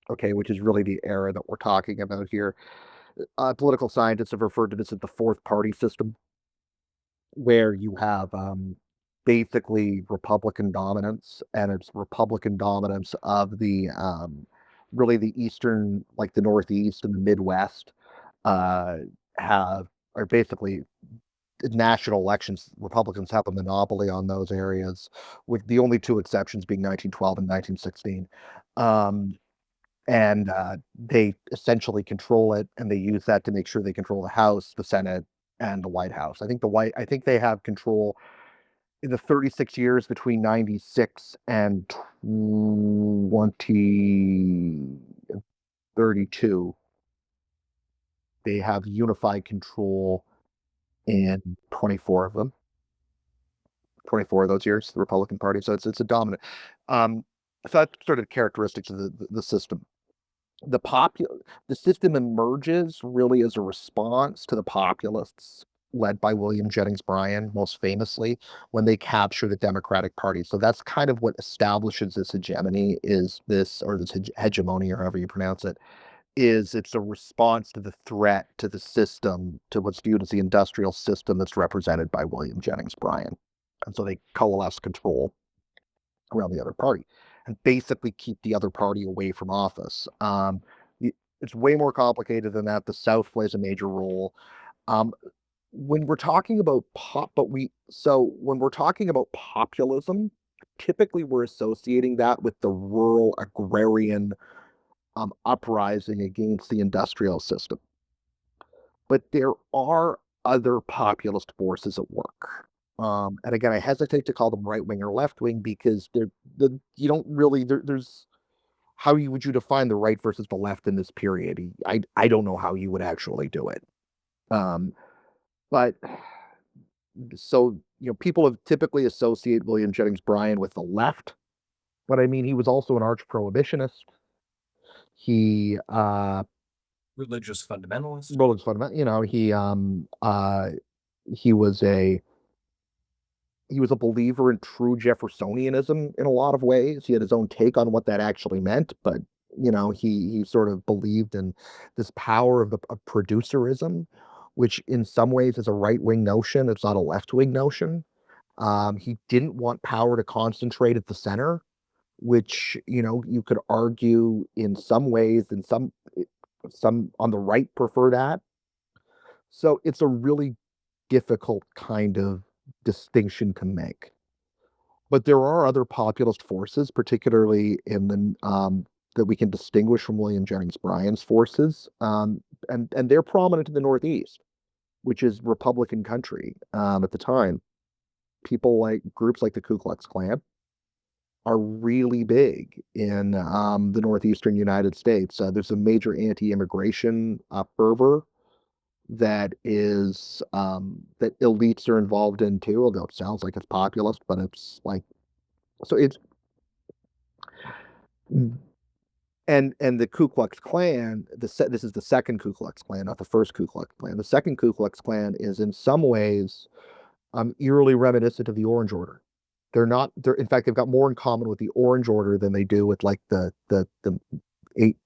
Okay, which is really the era that we're talking about here. Political scientists have referred to this as the fourth party system, where you have basically Republican dominance, and it's Republican dominance of the really the eastern, like the Northeast and the Midwest, uh, have are basically national elections. Republicans have a monopoly on those areas, with the only two exceptions being 1912 and 1916. Um, and they essentially control it, and they use that to make sure they control the House, the Senate, and the White House. I think they have control in the 36 years between 96 and 2032. They have unified control in 24 of them, 24 of those years, the Republican Party. So it's a dominant. Um, so that's sort of characteristics of the system. the popu- the system emerges really as a response to the populists led by William Jennings Bryan, most famously, when they capture the Democratic Party. So that's kind of what establishes this hegemony is this, or this hegemony, or however you pronounce it, is it's a response to the threat to the system, to what's viewed as the industrial system that's represented by William Jennings Bryan. And so they coalesce control around the other party and basically keep the other party away from office. It's way more complicated than that. The South plays a major role. Um, when we're talking about when we're talking about populism, typically we're associating that with the rural agrarian uprising against the industrial system. But there are other populist forces at work. And again, I hesitate to call them right wing or left wing because you don't really there's would you define the right versus the left in this period? I don't know how you would actually do it. Um, but so people have typically associate William Jennings Bryan with the left, but I mean he was also an arch prohibitionist. He Religious fundamentalist. Roland's fundamental, he was a he was a believer in true Jeffersonianism in a lot of ways. He had his own take on what that actually meant, but he sort of believed in this power of producerism, which in some ways is a right wing notion. It's not a left wing notion. He didn't want power to concentrate at the center, which you could argue in some ways, and some on the right prefer that. So it's a really difficult kind of distinction to make. But there are other populist forces, particularly that we can distinguish from William Jennings Bryan's forces, and they're prominent in the Northeast, which is Republican country at the time. People like groups like the Ku Klux Klan are really big in the northeastern United States. There's a major anti-immigration fervor that elites are involved in too. Although it sounds like it's populist, but it's like so it's and the Ku Klux Klan. This is the second Ku Klux Klan, not the first Ku Klux Klan. The second Ku Klux Klan is in some ways eerily reminiscent of the Orange Order. They're not. They're in fact they've got more in common with the Orange Order than they do with like the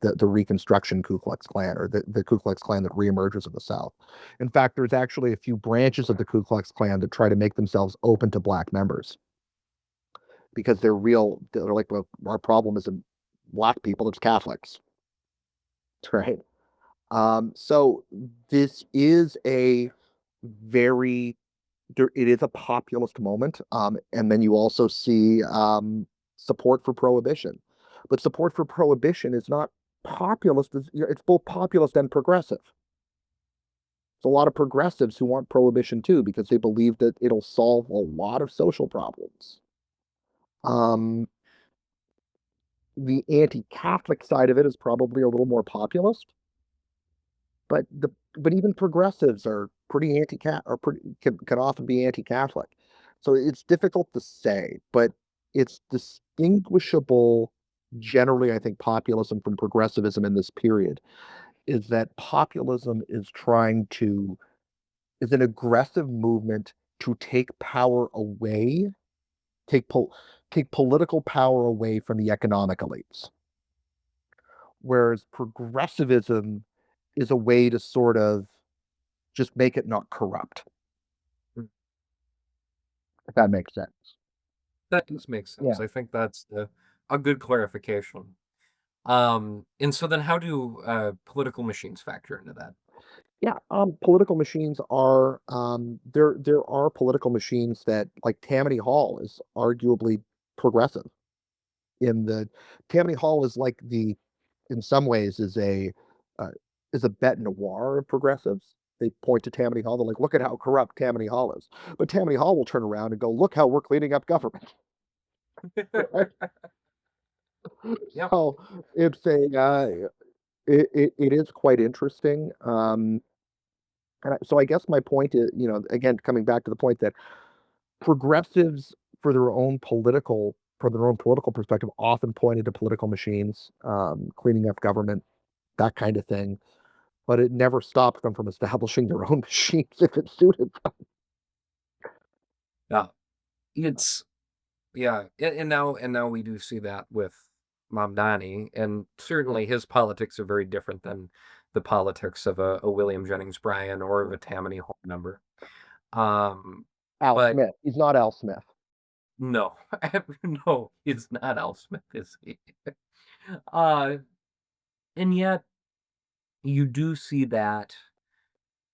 the Reconstruction Ku Klux Klan, or the Ku Klux Klan that reemerges in the South. In fact, there's actually a few branches of the Ku Klux Klan that try to make themselves open to black members because they're like, well, our problem isn't black people, it's Catholics, right? So this is a very it is a populist moment, and then you also see support for prohibition, but support for prohibition is not populist. It's both populist and progressive. There's a lot of progressives who want prohibition too because they believe that it'll solve a lot of social problems. Um, the anti-Catholic side of it is probably a little more populist, but even progressives are pretty anti-cat or pretty can often be anti-Catholic. So it's difficult to say, but it's distinguishable generally, I think, populism from progressivism in this period is that populism is an aggressive movement to take power away, take pol- take political power away from the economic elites. Whereas progressivism is a way to sort of just make it not corrupt, Mm. if that makes sense. That does make sense. Yeah. I think that's a good clarification. And so then how do political machines factor into that? Yeah, political machines are there are political machines that like Tammany Hall is arguably progressive. In the Tammany Hall is like the in some ways uh, is a bête noire of progressives. They point to Tammany Hall. They're like, look at how corrupt Tammany Hall is. But Tammany Hall will turn around and go, look how we're cleaning up government. Right? Yep. So it's it is quite interesting. So I guess my point is, again, coming back to the point that progressives, for their own political perspective, often pointed to political machines, cleaning up government, that kind of thing. But it never stopped them from establishing their own machines if it suited them. Yeah. It's yeah, and now we do see that with Mamdani, and certainly his politics are very different than the politics of a William Jennings Bryan or of a Tammany Hall member. Um, Al but Smith. He's not Al Smith. no, no, it's not Al Smith, is he? Uh, and yet you do see that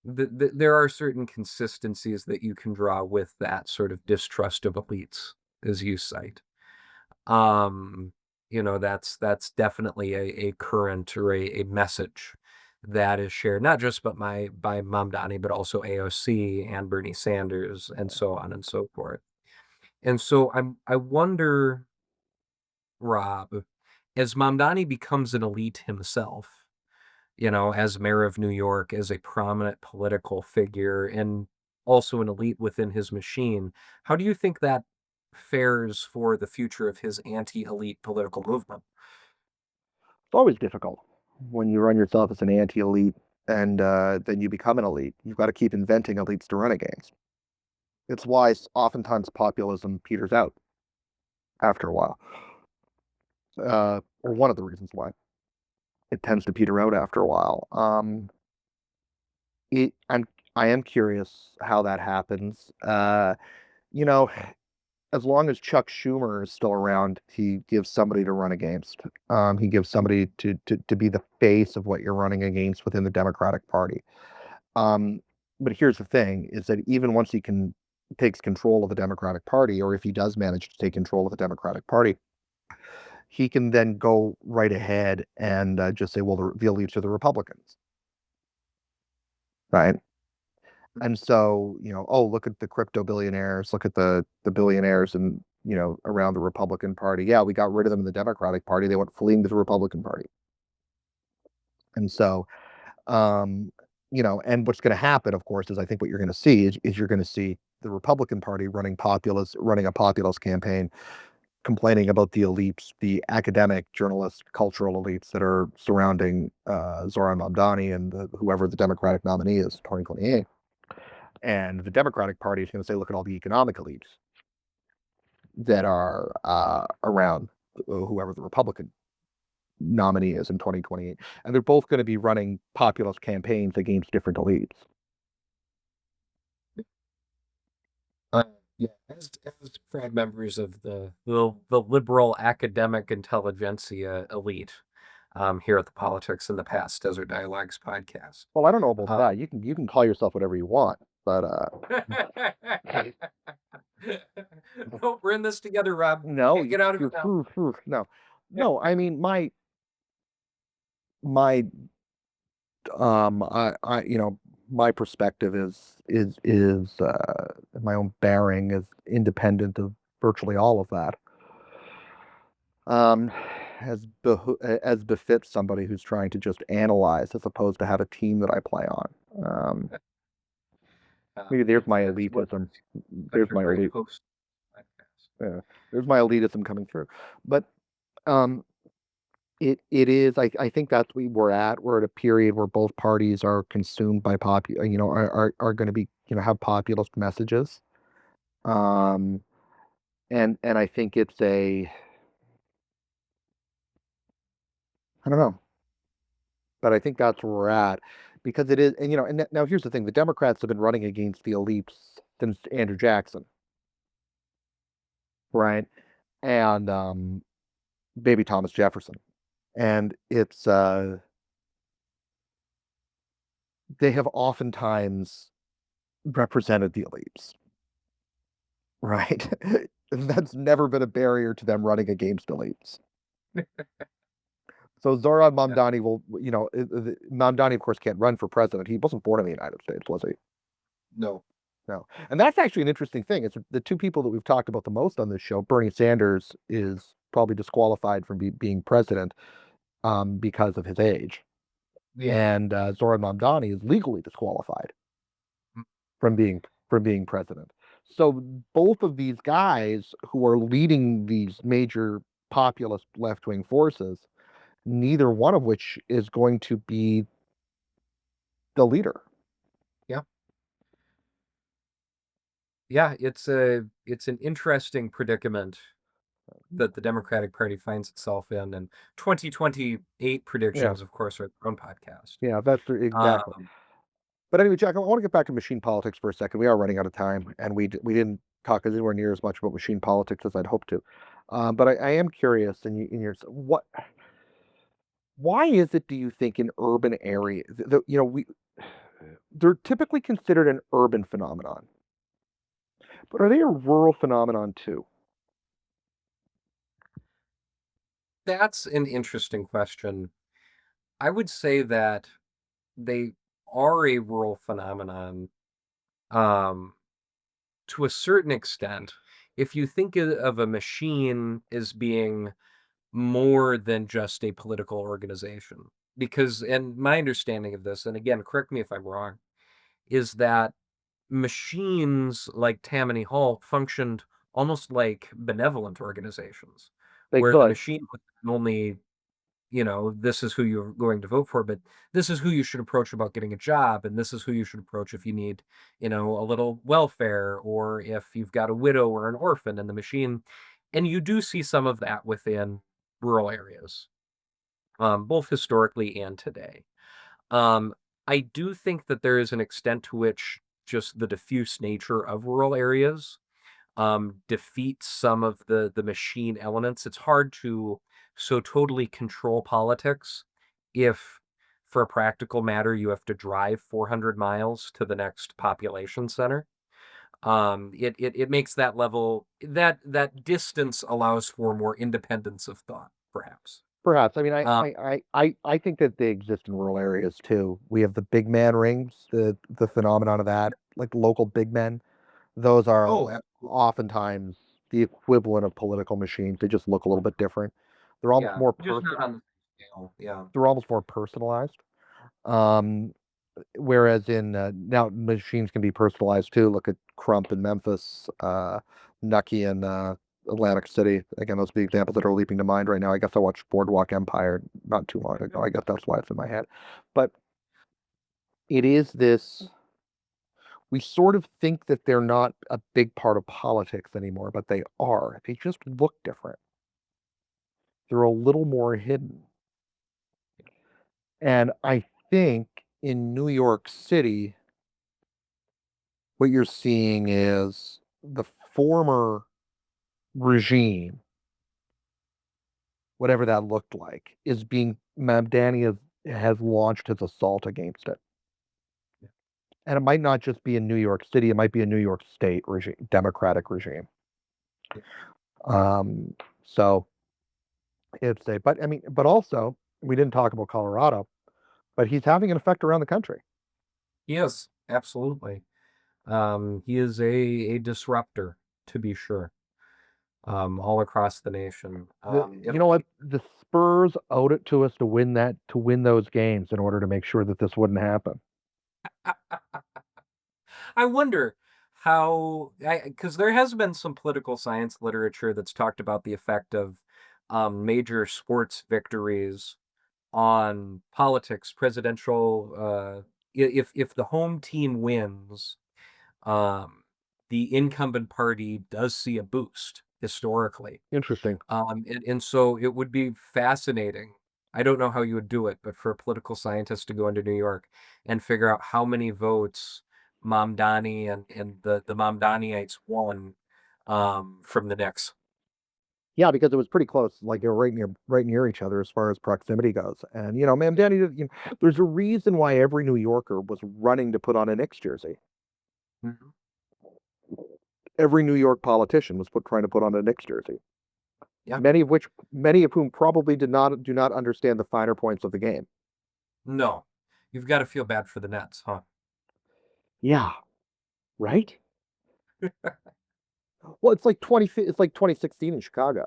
there are certain consistencies that you can draw with that sort of distrust of elites, as you cite. Um, that's definitely a current or a message that is shared not just by Mamdani, but also AOC and Bernie Sanders and so on and so forth. And so I wonder, Rob, as Mamdani becomes an elite himself, as mayor of New York, as a prominent political figure, and also an elite within his machine, how do you think that fares for the future of his anti-elite political movement? It's always difficult when you run yourself as an anti-elite and then you become an elite. You've got to keep inventing elites to run against. It's why oftentimes populism peters out after a while, or one of the reasons why it tends to peter out after a while. It, I'm I am curious how that happens. You know, as long as Chuck Schumer is still around, he gives somebody to run against. He gives somebody to be the face of what you're running against within the Democratic Party. Um, but here's the thing: is that even once takes control of the Democratic Party, or if he does manage to take control of the Democratic Party, he can then go right ahead and just say, well, the elites are the Republicans, right? And so, oh, look at the crypto billionaires, look at the billionaires and, around the Republican Party. Yeah, we got rid of them in the Democratic Party. They went fleeing to the Republican Party. And so, um, and what's going to happen, of course, is I think what you're going to see is you're going to see the Republican Party running a populist campaign, complaining about the elites, the academic, journalist, cultural elites that are surrounding Zohran Mamdani and whoever the Democratic nominee is, 2028. And the Democratic Party is going to say, look at all the economic elites that are around whoever the Republican. nominee is in 2028, and they're both going to be running populist campaigns against different elites. Uh, yeah, as proud members of the liberal academic intelligentsia elite, here at the Politics in the Past Desert Dialogues podcast. Well, I don't know about Uh, that. You can call yourself whatever you want, but no, we're in this together, Rob. no, Can't get out of it now. no, no. I mean, my my perspective is my own bearing is independent of virtually all of that. Um, as befits somebody who's trying to just analyze as opposed to have a team that I play on. Maybe there's my That's what elitism. such There's a my great elite. host podcast. Yeah, there's my elitism coming through. But um, it is. I think that's we're at. We're at a period where both parties are consumed by are going to be have populist messages. Um, and I think it's a I don't know, but I think that's where we're at because it is. And now here's the thing: the Democrats have been running against the elites since Andrew Jackson, right? And baby Thomas Jefferson, and it's they have oftentimes represented the elites, right? That's never been a barrier to them running against elites. So Zohran Yeah. Mamdani will, Mamdani, of course, can't run for president. He wasn't born in the United States, was he? No. No. And that's actually an interesting thing. It's the two people that we've talked about the most on this show. Bernie Sanders is probably disqualified from being president because of his age. Yeah. And Zohran Mamdani is legally disqualified from being president. So both of these guys who are leading these major populist left-wing forces, neither one of which is going to be the leader. Yeah. Yeah. It's an interesting predicament that the Democratic Party finds itself in, and 2028 Yeah, predictions, of course, are their own podcast. yeah, exactly. Um, But anyway, Jack, I want to get back to machine politics for a second. We are running out of time, and we didn't talk anywhere near as much about machine politics as I'd hoped to. But I am curious, in your why is it, do you think, in urban areas, they're typically considered an urban phenomenon, but are they a rural phenomenon too? that's an interesting question. I would say that they are a rural phenomenon, um, to a certain extent. If you think of a machine as being more than just a political organization, because, and my understanding of this, and again, correct me if I'm wrong, is that machines like Tammany Hall functioned almost like benevolent organizations, They where the could, machine was not only, this is who you're going to vote for, but this is who you should approach about getting a job, and this is who you should approach if you need, a little welfare, or if you've got a widow or an orphan in the machine. And you do see some of that within rural areas, both historically and today. Um, I do think that there is an extent to which just the diffuse nature of rural areas defeats some of the machine elements. It's hard to so totally control politics if, for a practical matter, you have to drive 400 miles to the next population center. It makes that level, that distance allows for more independence of thought, perhaps. perhaps. I mean, I Um, I I I I think that they exist in rural areas too. We have the big man rings, the phenomenon of that, like local big men. Those are oh, oftentimes the equivalent of political machines. They just look a little bit different. They're almost yeah, more just not on the same scale. Yeah. they're almost more personalized. Um, Whereas in now machines can be personalized too. Look at Crump in Memphis, Nucky in Atlantic City. Again, those are the examples that are leaping to mind right now. I guess I watched Boardwalk Empire not too long ago. I guess that's why it's in my head. But it is this. We sort of think that they're not a big part of politics anymore, but they are. They just look different. They're a little more hidden. And I think in New York City, what you're seeing is the former regime, whatever that looked like, is being Mamdani has launched his assault against it. And it might not just be in New York City, it might be a New York State regime, Democratic regime. Yeah. Um, so it's a, but I mean, but also, we didn't talk about Colorado, but he's having an effect around the country. Yes, absolutely. He is a disruptor, to be sure, all across the nation. You It'll know what? be The Spurs owed it to us to win to win those games in order to make sure that this wouldn't happen. I wonder how, because there has been some political science literature that's talked about the effect of major sports victories on politics, presidential. If the home team wins, um, the incumbent party does see a boost historically. Interesting. And so it would be fascinating. I don't know how you would do it, but for a political scientist to go into New York and figure out how many votes Mamdani and the Mamdaniites won from the Knicks. Yeah, because it was pretty close. Like they were right near each other as far as proximity goes. And you know, man, Danny, there's a reason why every New Yorker was running to put on a Knicks jersey. Mhm. Every New York politician was trying to put on a Knicks jersey. Yeah. Many of whom probably did not do not understand the finer points of the game. No. You've got to feel bad for the Nets, huh? Yeah, right. Well, it's like 2016 in Chicago,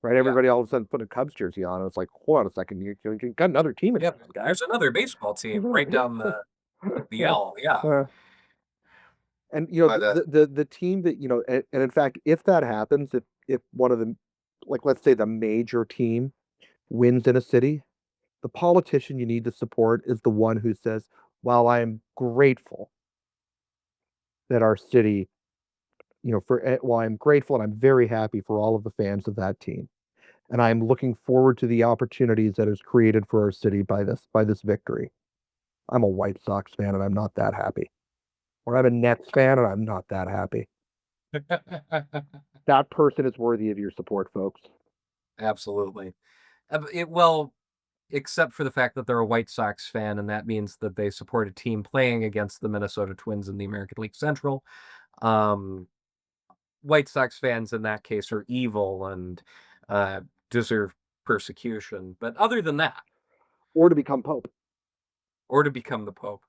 right? Yeah. Everybody all of a sudden put a Cubs jersey on, and it's like, hold on a second, you got another team in Yeah. town, guys. There's another baseball team right down the Yeah. L. Yeah. Uh, and you know But the team that and in fact, if that happens, if one of the like let's say the major team wins in a city, the politician you need to support is the one who says, "While I am grateful that our city, while I'm grateful and I'm very happy for all of the fans of that team, and I'm looking forward to the opportunities that is created for our city by this victory. I'm a White Sox fan and I'm not that happy, or I'm a Nets fan and I'm not that happy. That person is worthy of your support, folks." absolutely. Well, except for the fact that they're a White Sox fan, and that means that they support a team playing against the Minnesota Twins in the American League Central. Um, White Sox fans in that case are evil and uh, deserve persecution. But other than that, Or to become Pope. or to become the Pope,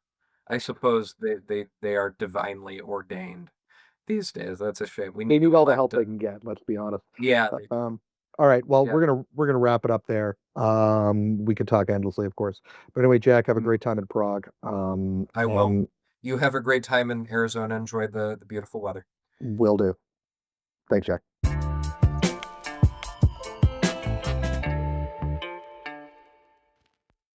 I suppose they are divinely ordained these days. That's a shame. We They need to need all the elect help a they can get, let's be honest. yeah, Uh, they do. Um, all right, well, Yeah. we're gonna wrap it up there. We could talk endlessly, of course. But anyway, Jack, have a Mm, great time in Prague. I will. And You have a great time in Arizona. Enjoy the beautiful weather. will do. Thanks, Jack.